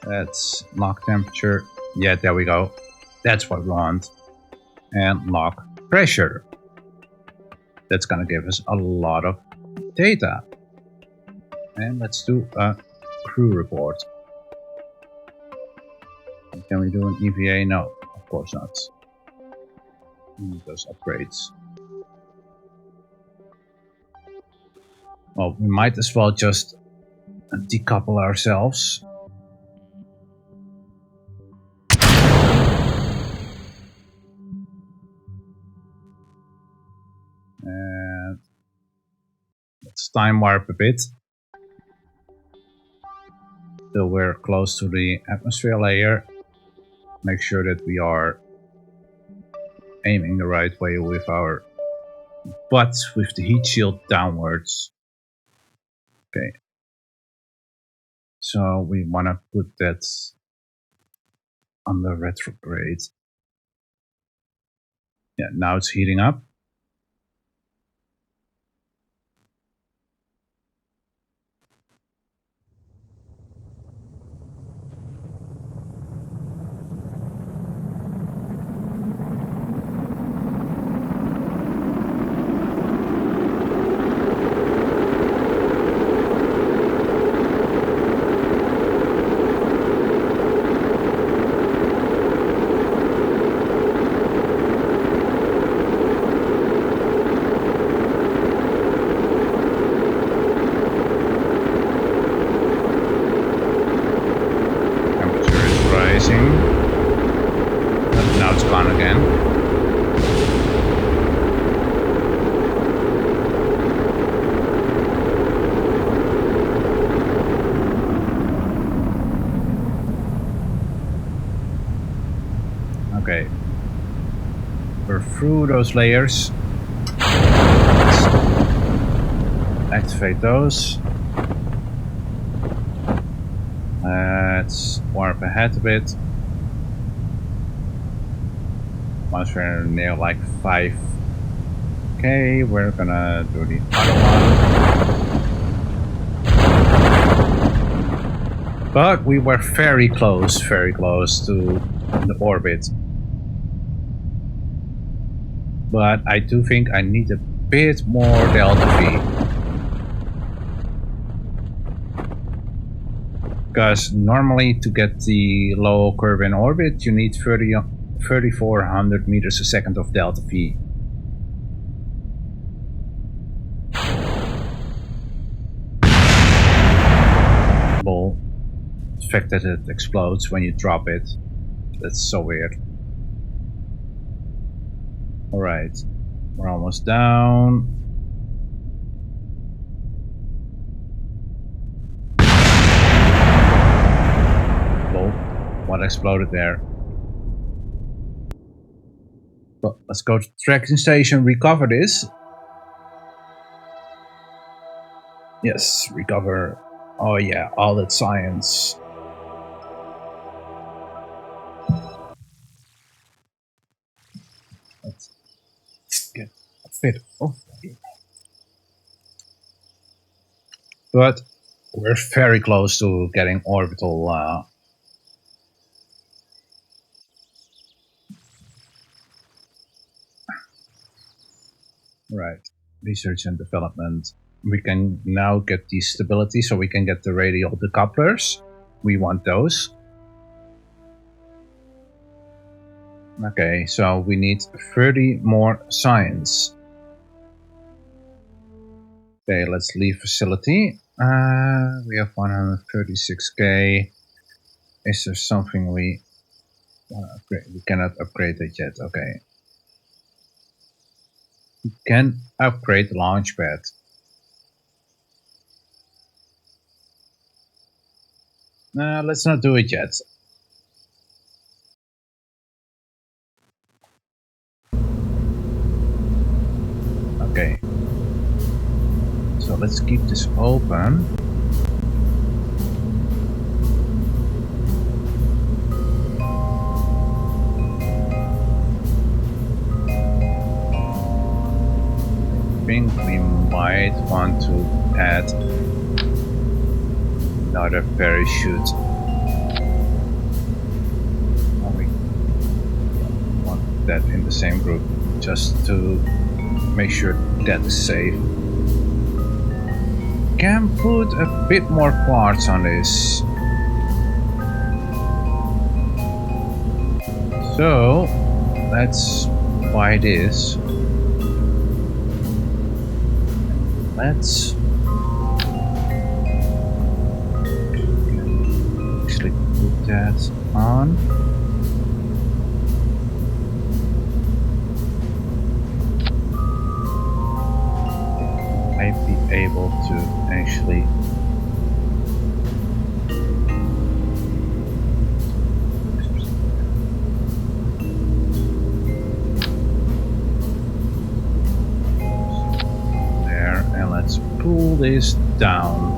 That's lock temperature. Yeah, there we go. That's what we want. And lock pressure. That's gonna give us a lot of data. And let's do a crew report. Can we do an EVA? No, of course not. We need those upgrades. Well, we might as well just decouple ourselves. And let's time warp a bit. Till we're close to the atmosphere layer. Make sure that we are aiming the right way with our butt with the heat shield downwards. Okay. So we want to put that on the retrograde. Yeah, now it's heating up. Now it's gone again. Okay. We're through those layers. Let's activate those. Let's warp ahead a bit. Once we're near like 5K, we're gonna do the other one. But we were very close to the orbit. But I do think I need a bit more delta V. Because normally to get the low Kerbal orbit you need 3,400 meters a second of delta V. Well, the fact that it explodes when you drop it, that's so weird. Alright, we're almost down. Well, what exploded there? Well, let's go to the tracking station, recover this. Yes, recover. Oh yeah, all that science. Let's get a bit of it. But we're very close to getting orbital. Right, research and development. We can now get the stability, so we can get the radial decouplers. We want those. Okay, so we need 30 more science. Okay, let's leave facility. We have 136k. Is there something we want to upgrade? We cannot upgrade it yet. Okay. We can upgrade the launch pad. Let's not do it yet. Okay. So let's keep this open. I think we might want to add another parachute. We want that in the same group, just to make sure that is safe. Can put a bit more quartz on this. So let's buy this. Let's actually put that on. Might be able to actually there, and let's pull this down.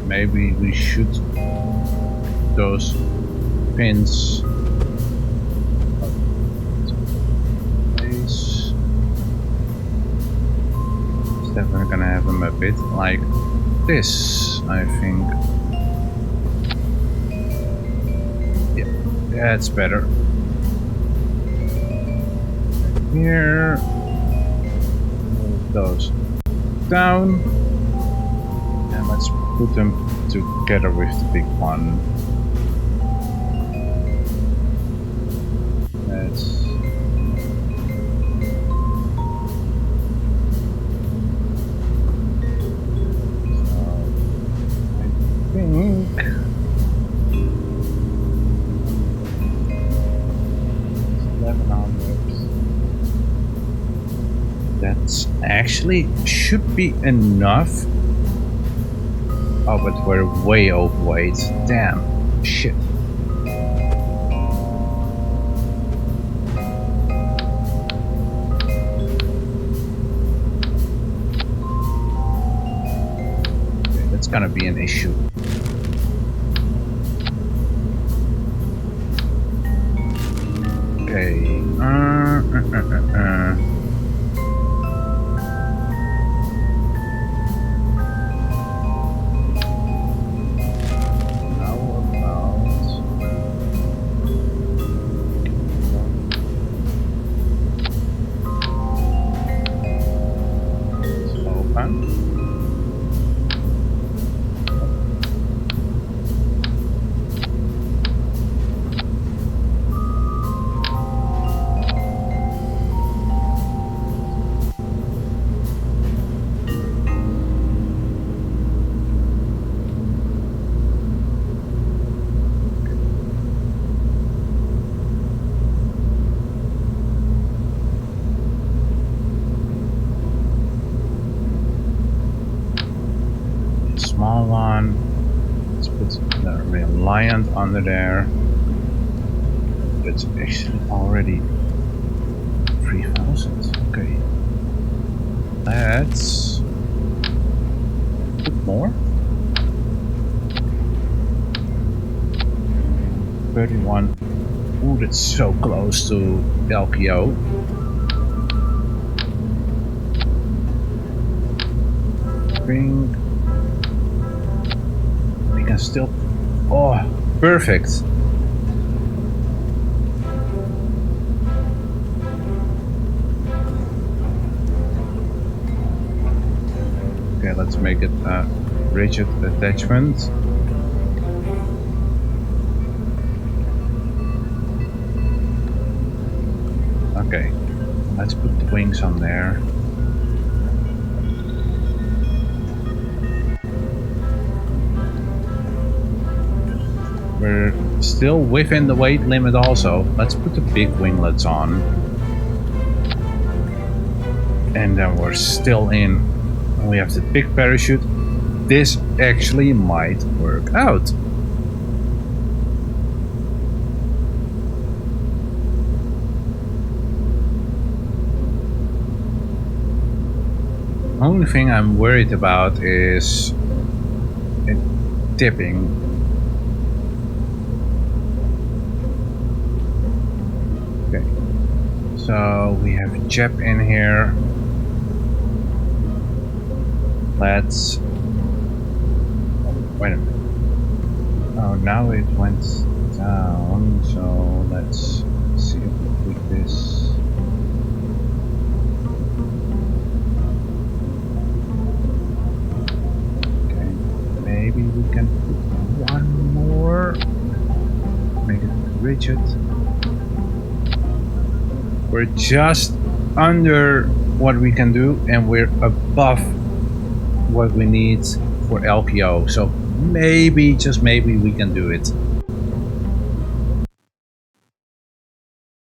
Maybe we should those pins. We're gonna have them a bit like this, I think. Yeah, that's better. Here, move those down, and let's put them together with the big one. That's That's actually should be enough. Oh, but we're way overweight. Damn. Shit. Okay, that's gonna be an issue. Okay. giant under there. It's actually already 3,000. Okay. Let's put more. 31. Ooh, that's so close to LPO. I think we can still. Oh, perfect. Okay, let's make it a rigid attachment. Okay, let's put the wings on there. We're still within the weight limit also. Let's put the big winglets on. And then we're still in. We have the big parachute. This actually might work out. Only thing I'm worried about is it tipping. Okay, so we have Jep in here. Let's. Wait a minute. Oh, now it went down. So let's see if we put this. Maybe we can put one more, make it rigid. We're just under what we can do and we're above what we need for LPO. So maybe, just maybe, we can do it.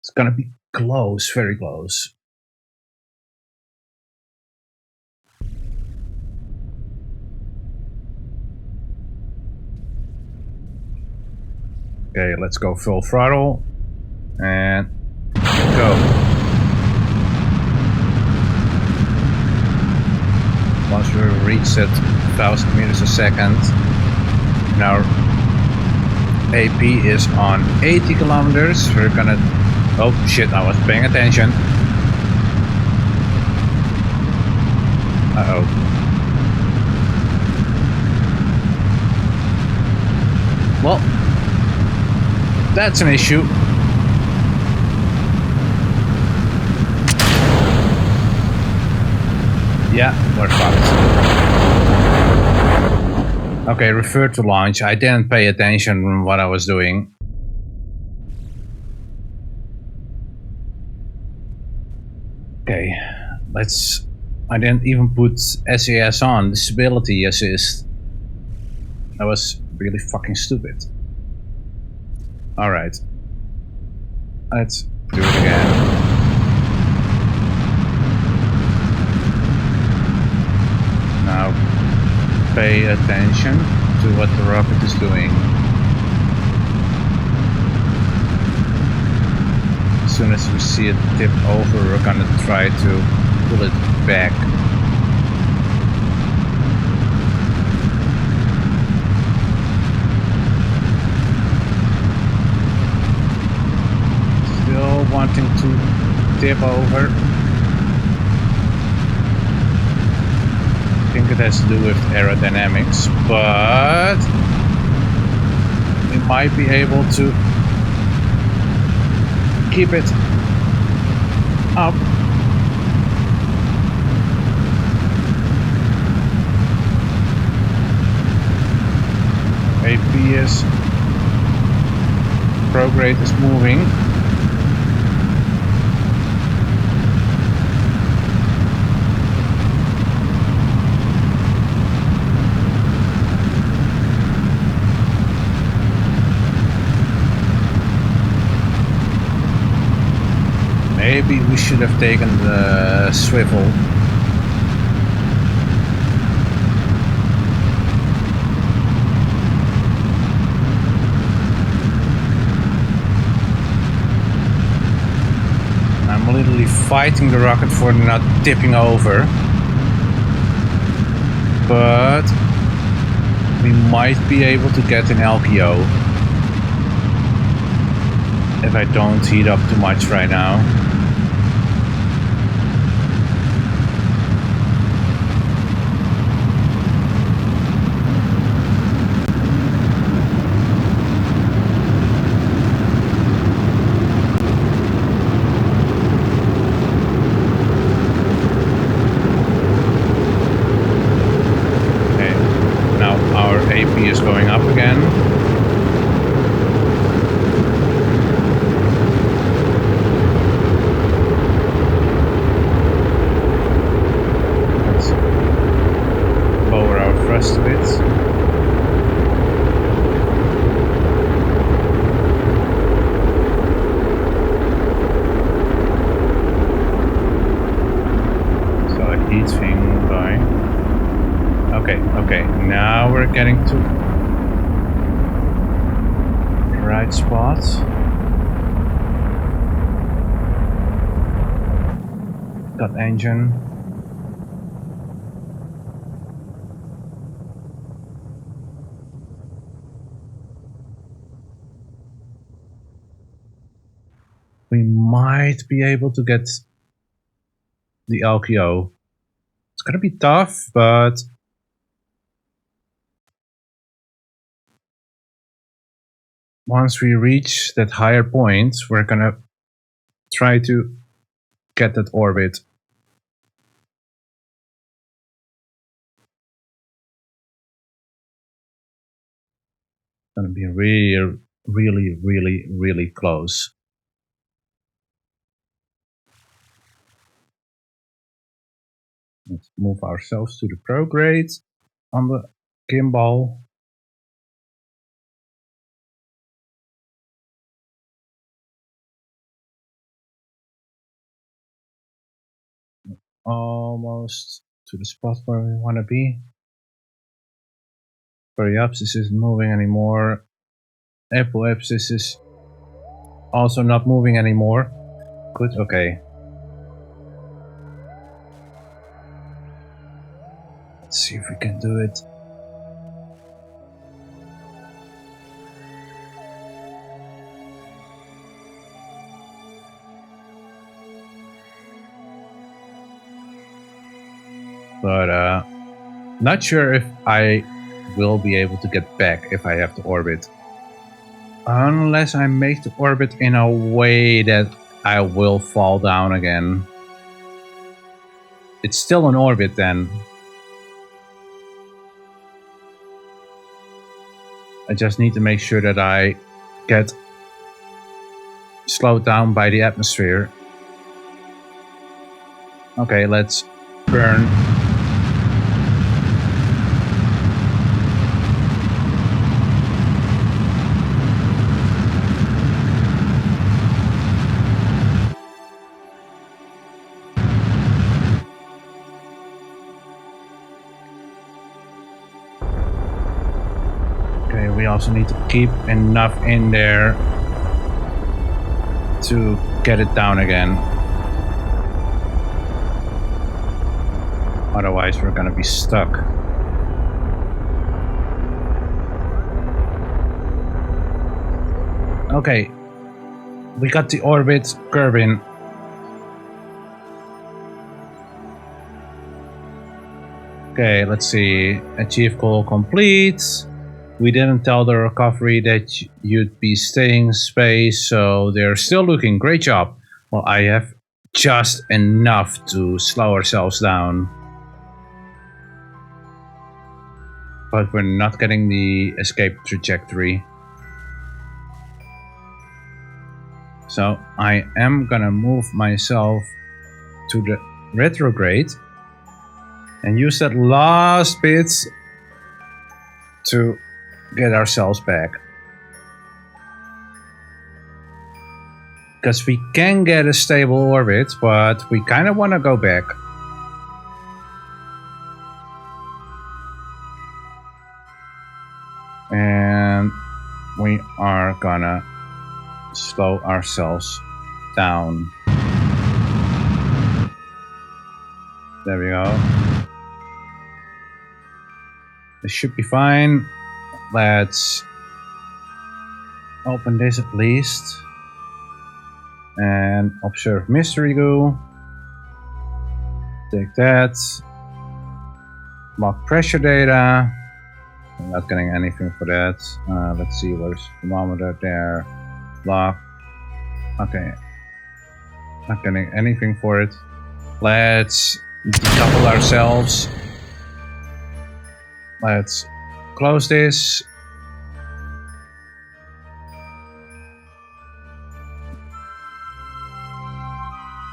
It's gonna be close, very close. Okay, let's go full throttle and go. Once we reach that 1,000 meters a second, and our AP is on 80 kilometers, we're gonna. Oh shit, I was paying attention. Uh-oh. Well, that's an issue. Yeah, we're fucked. Okay, refer to launch. I didn't pay attention to what I was doing. Okay, let's. I didn't even put SAS on, disability assist. That was really fucking stupid. Alright. Let's do it again. Now pay attention to what the rocket is doing. As soon as we see it tip over, we're gonna try to pull it back. Still wanting to tip over. I think it has to do with aerodynamics, but we might be able to keep it up. APS prograde is moving. Maybe we should have taken the swivel. fighting the rocket for not tipping over. But we might be able to get an LPO if I don't heat up too much right now. AP is going up again. Let's lower our thrust a bit. So a heat thing going. Okay, now we're getting to the right spot. Got engine. We might be able to get the LPO. It's gonna be tough, but once we reach that higher point, we're gonna try to get that orbit. It's gonna be really close. Let's move ourselves to the prograde on the gimbal. Almost to the spot where we want to be. Periapsis isn't moving anymore. Apoapsis is also not moving anymore. Good, okay. Let's see if we can do it. But not sure if I will be able to get back if I have to orbit. Unless I make the orbit in a way that I will fall down again. It's still an orbit then. I just need to make sure that I get slowed down by the atmosphere. Okay, let's burn. Okay, we also need to keep enough in there to get it down again. Otherwise, we're gonna be stuck. Okay, we got the orbit Kerbal. Okay, let's see. Achieve goal complete. We didn't tell the recovery that you'd be staying in space, so they're still looking. Great job. Well, I have just enough to slow ourselves down. But we're not getting the escape trajectory. So I am gonna move myself to the retrograde and use that last bit to get ourselves back. Because we can get a stable orbit, but we kind of want to go back. And we are gonna slow ourselves down. There we go. This should be fine. Let's open this at least. And observe mystery goo. Take that. Log pressure data. I'm not getting anything for that. Let's see, where's the thermometer there. Log. Okay. Not getting anything for it. Let's decouple ourselves. Let's close this.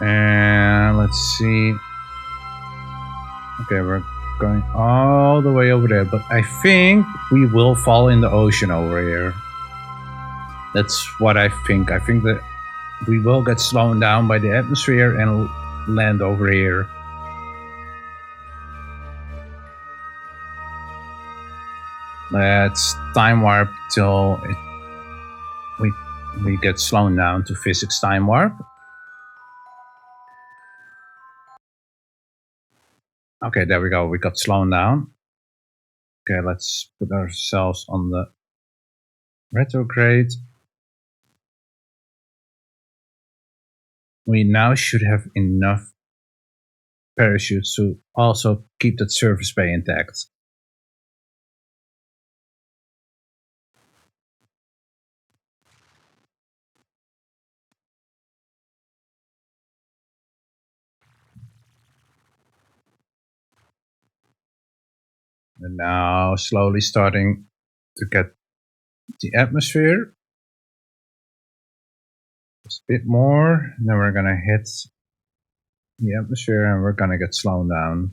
And let's see. Okay, we're going all the way over there, but I think we will fall in the ocean over here. That's what I think. I think that we will get slowed down by the atmosphere and land over here. Let's time warp till we get slowed down to physics time warp. Okay, there we go. We got slowed down. Okay, let's put ourselves on the retrograde. We now should have enough parachutes to also keep that surface bay intact. And now slowly starting to get the atmosphere. Just a bit more, and then we're gonna hit the atmosphere and we're gonna get slowed down.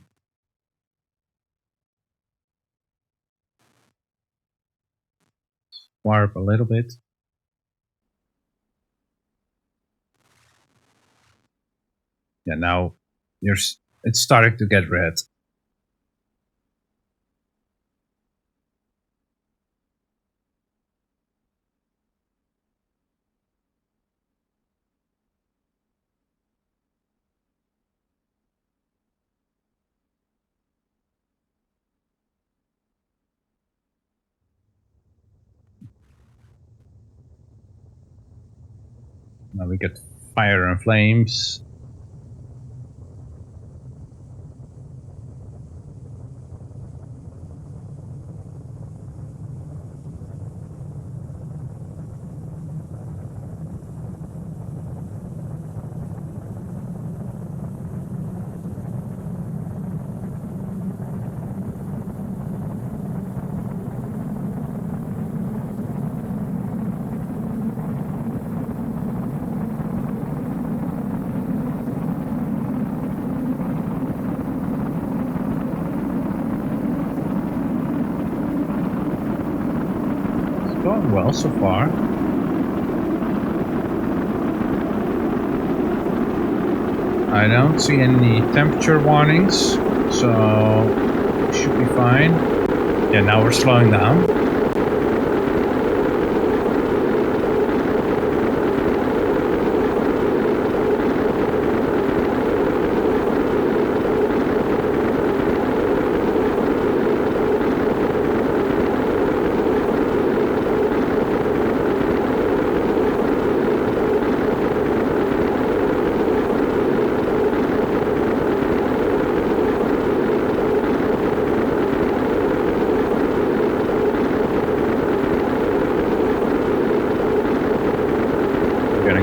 Warp a little bit. Yeah, now it's starting to get red. Now we get fire and flames. Going well so far. I don't see any temperature warnings, so it should be fine. Yeah, now we're slowing down.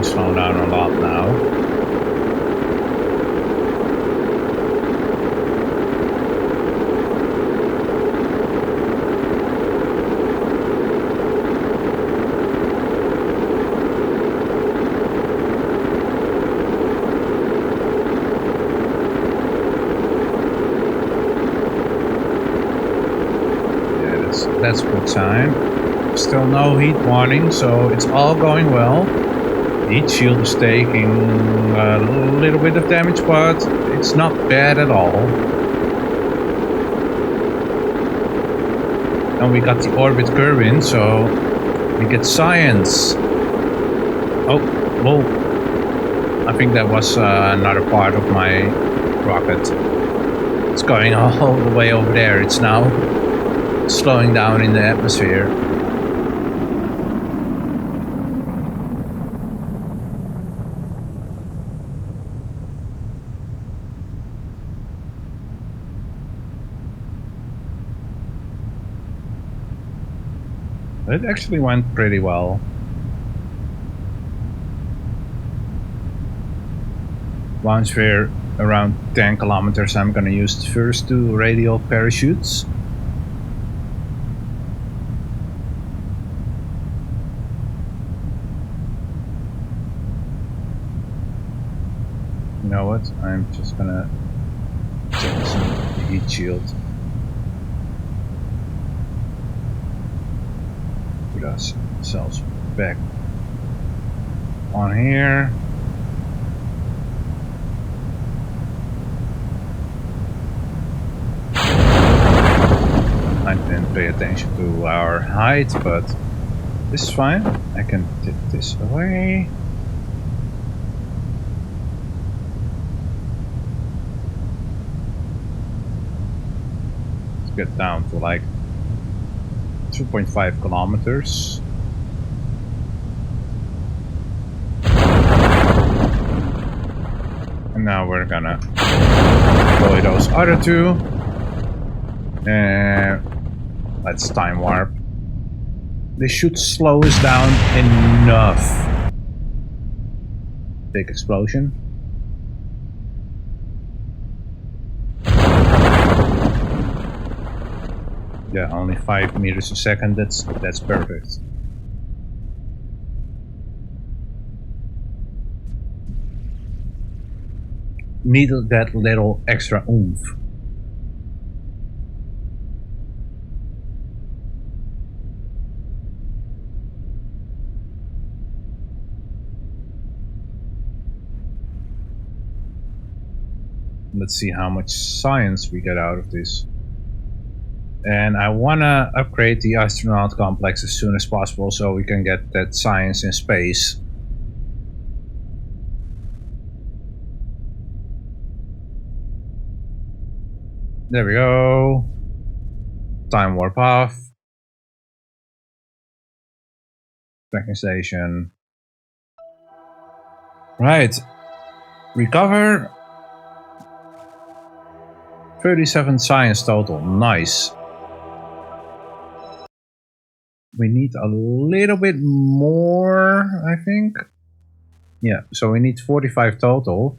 Slow down a lot now. Yeah, that's good time. Still no heat warning, so it's all going well. Heat shield is taking a little bit of damage, but it's not bad at all. And we got the orbit curve in, so we get science. Oh, whoa. I think that was another part of my rocket. It's going all the way over there. It's now slowing down in the atmosphere. It actually went pretty well. Once we're around 10 kilometers, I'm gonna use the first 2 radial parachutes. You know what? I'm just gonna take some heat shield. Put ourselves back on here. I didn't pay attention to our height, but this is fine. I can take this away. Let's get down to like 2.5 kilometers. And now we're gonna deploy those other 2. Let's time warp. This should slow us down enough. Big explosion. Yeah, only 5 meters a second. That's perfect. Need that little extra oomph. Let's see how much science we get out of this. And I wanna upgrade the astronaut complex as soon as possible so we can get that science in space. There we go. Time warp off. Tracking station. Right. Recover. 37 science total. Nice. We need a little bit more, I think. Yeah, so we need 45 total.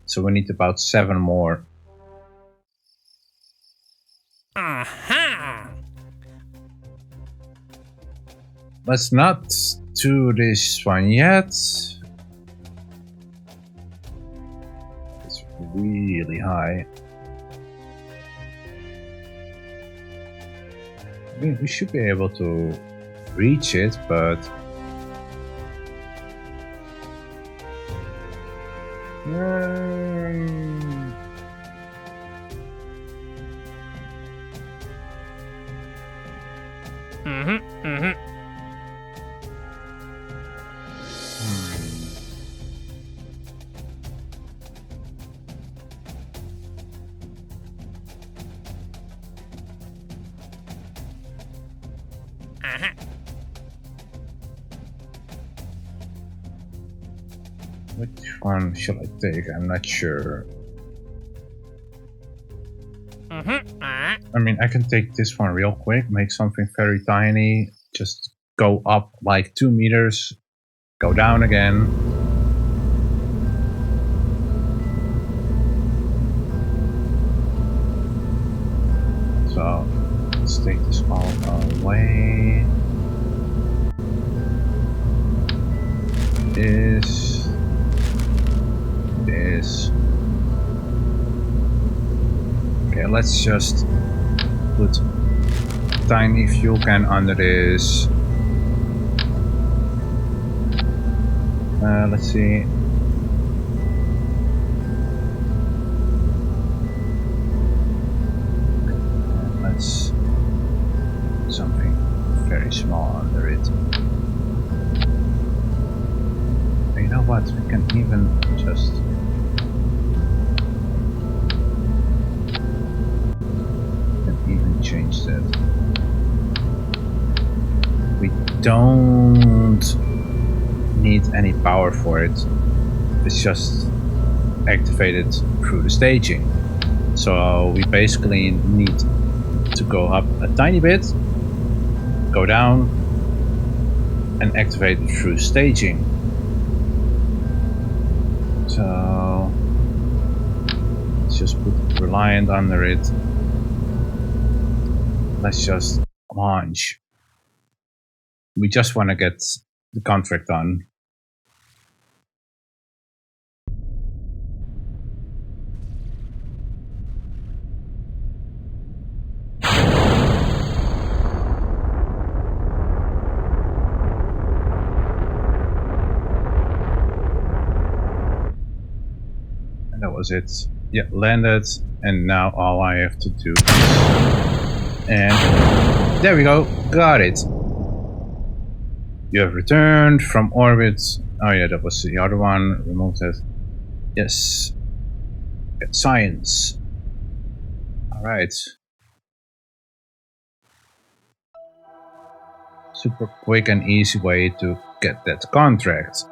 So we need about 7 more. Aha! Let's not do this one yet. It's really high. I mean, we should be able to reach it, but which one shall I take? I'm not sure. I mean, I can take this one real quick, make something very tiny, just go up like 2 meters, go down again. So, let's take this all away. This. Okay, let's just put a tiny fuel can under this. Let's see. Let's put something very small under it. You know what? We can even just change that. We don't need any power for it. It's just activated through the staging. So we basically need to go up a tiny bit, go down, and activate it through staging. So let's just put Reliant under it. Let's just launch. We just want to get the contract done. And that was it. Yeah, landed. And now all I have to do is... And there we go. Got it. You have returned from orbit. Oh yeah, that was the other one. Remove that. Yes. Get science. Alright. Super quick and easy way to get that contract.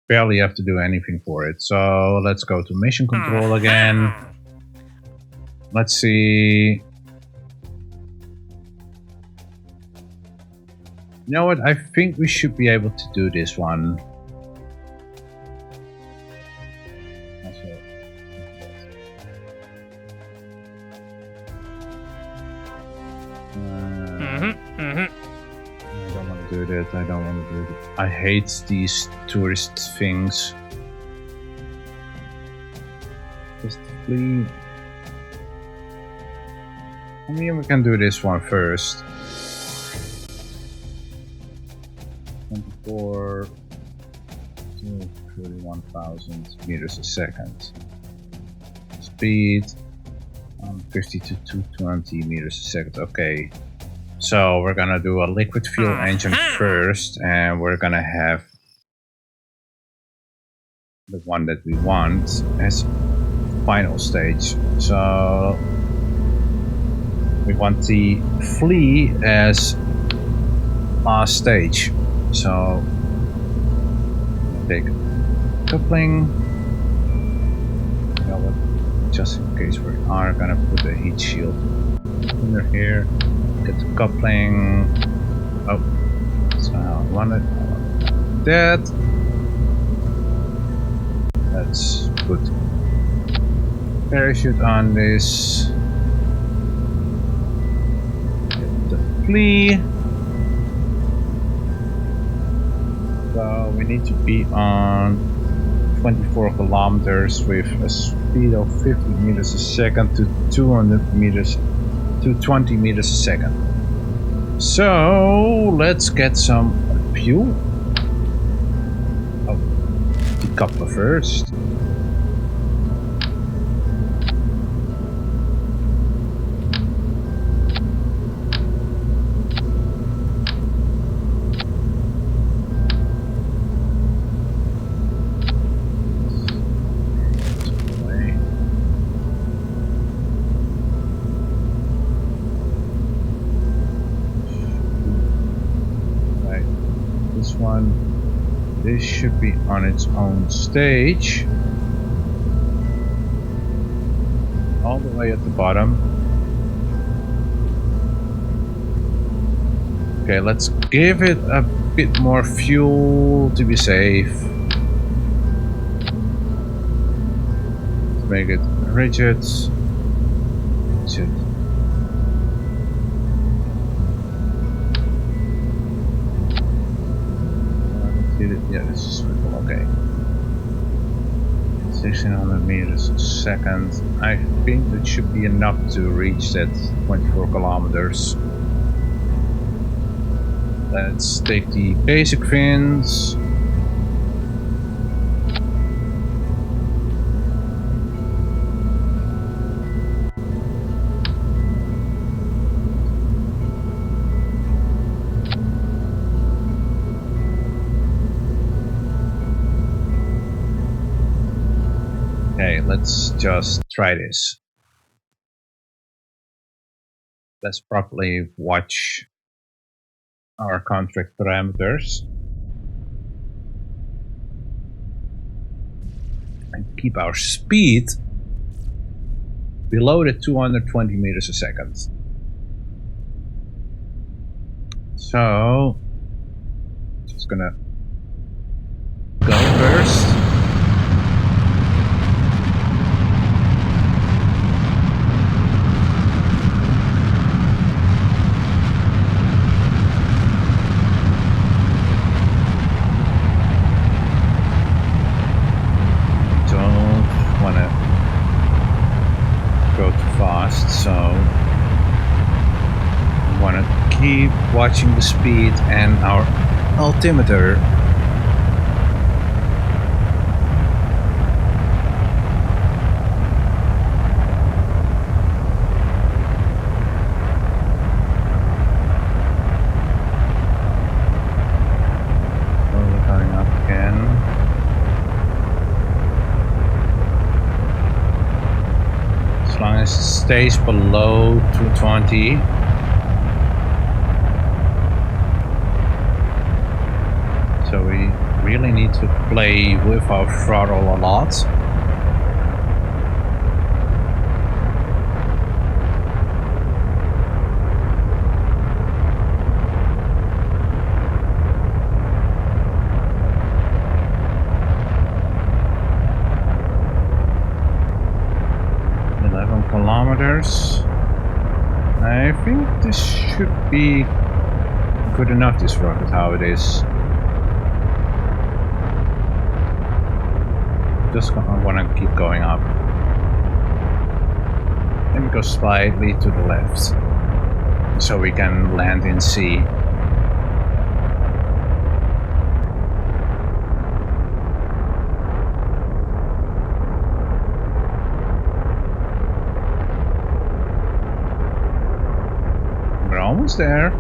Barely have to do anything for it. So let's go to mission control again. Let's see. You know what? I think we should be able to do this one. I don't want to do that. I don't want to do that. I hate these tourist things. Just flee. I mean, we can do this one first. 24 to 31,000 meters a second. Speed 50 to 220 meters a second. Okay, so we're gonna do a liquid fuel engine first, and we're gonna have the one that we want as final stage. So we want the flee as last stage. So take coupling. You know what? Just in case we are gonna put a heat shield under here. Get the coupling. Oh, so I want it. That. Let's put parachute on this. Get the flee. So we need to be on 24 kilometers with a speed of 50 meters a second to 200 meters to 20 meters a second. So let's get some fuel. Oh, decoupler first. This should be on its own stage. All the way at the bottom. Okay, let's give it a bit more fuel to be safe. Let's make it rigid. Yeah, this is okay. 1600 meters a second. I think that should be enough to reach that 24 kilometers. Let's take the basic fins. let's just try this. Let's properly watch our contract parameters and keep our speed below the 220 meters a second. So, just gonna go first. Don't wanna go too fast, so I wanna keep watching the speed and our altimeter. Slowly going up again. As long as it stays below 220. So we really need to play with our throttle a lot. Kilometers. I think this should be good enough, this rocket, how it is. Just want to keep going up. Let me go slightly to the left so we can land in sea. We're almost there.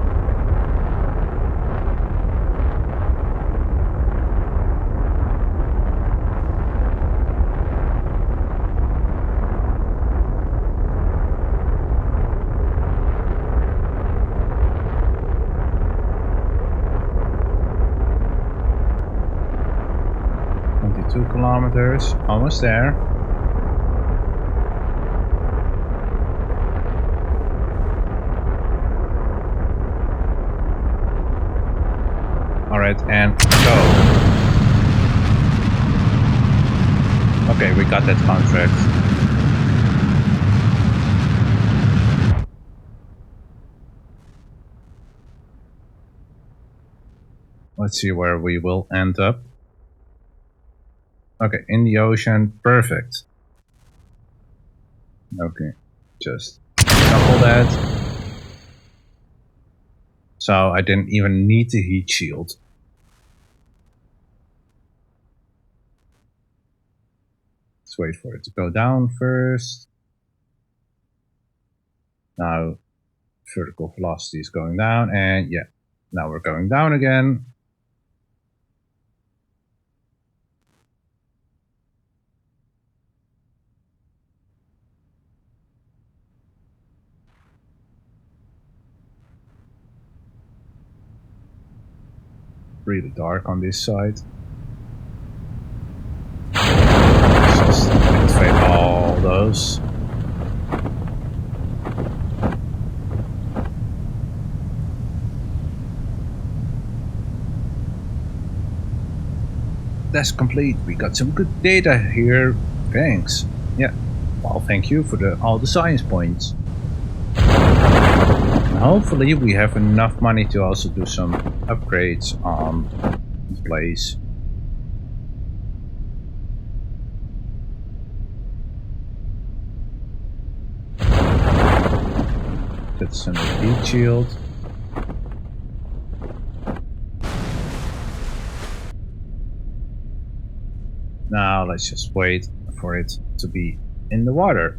Kilometers, almost there. All right, and go. Okay, we got that contract. Let's see where we will end up. Okay, in the ocean, perfect. Okay, just double that. So I didn't even need the heat shield. Let's wait for it to go down first. Now vertical velocity is going down, and yeah, now we're going down again. Really dark on this side. Just activate all those. That's complete. We got some good data here. Thanks. Yeah. Well, thank you for all the science points. Hopefully we have enough money to also do some upgrades on this place. That's an heat shield. Now let's just wait for it to be in the water.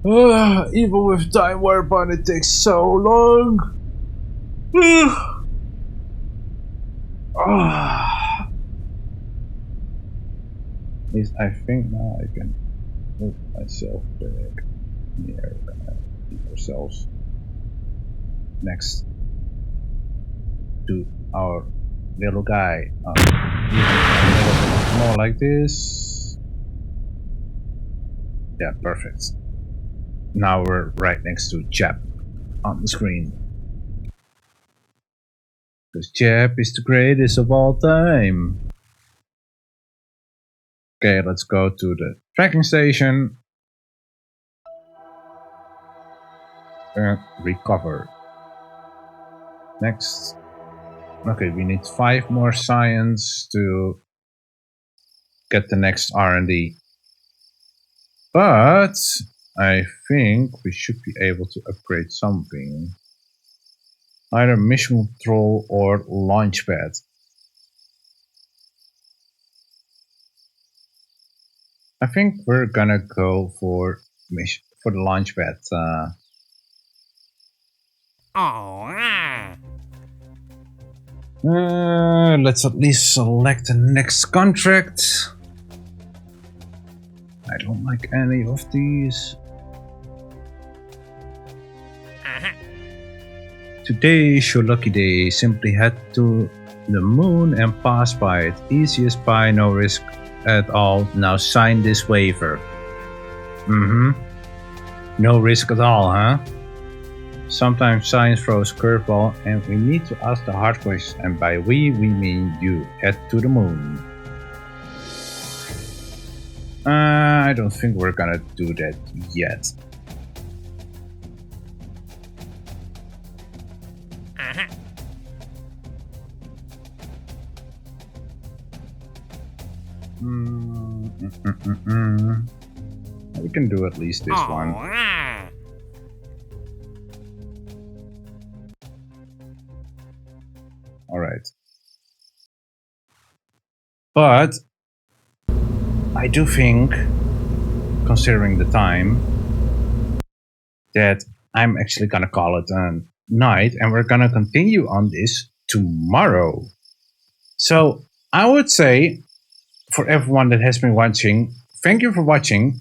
Even with time warp on, it takes so long. Is I think now I can move myself back near ourselves next to our little guy. Even a little bit more like this. Yeah, perfect. Now we're right next to Jap on the screen. Because Jap is the greatest of all time. Okay, let's go to the tracking station. And recover. Next. Okay, we need 5 more science to get the next R&D. But I think we should be able to upgrade something. Either mission control or launchpad. I think we're gonna go for the launchpad. Let's at least select the next contract. I don't like any of these. Today is your lucky day. Simply head to the moon and pass by it. Easiest by, no risk at all. Now sign this waiver. No risk at all, huh? Sometimes science throws curveball and we need to ask the hard questions, and by we mean you. Head to the moon. I don't think we're gonna do that yet. We can do at least this one. Alright. But I do think, considering the time, that I'm actually gonna call it a night and we're gonna continue on this tomorrow. So I would say, for everyone that has been watching, thank you for watching.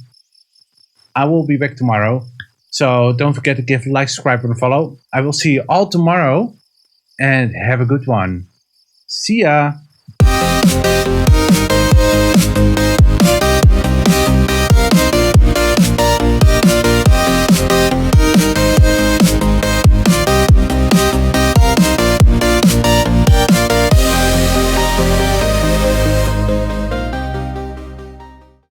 I will be back tomorrow. So don't forget to give a like, subscribe, and follow. I will see you all tomorrow. And have a good one. See ya!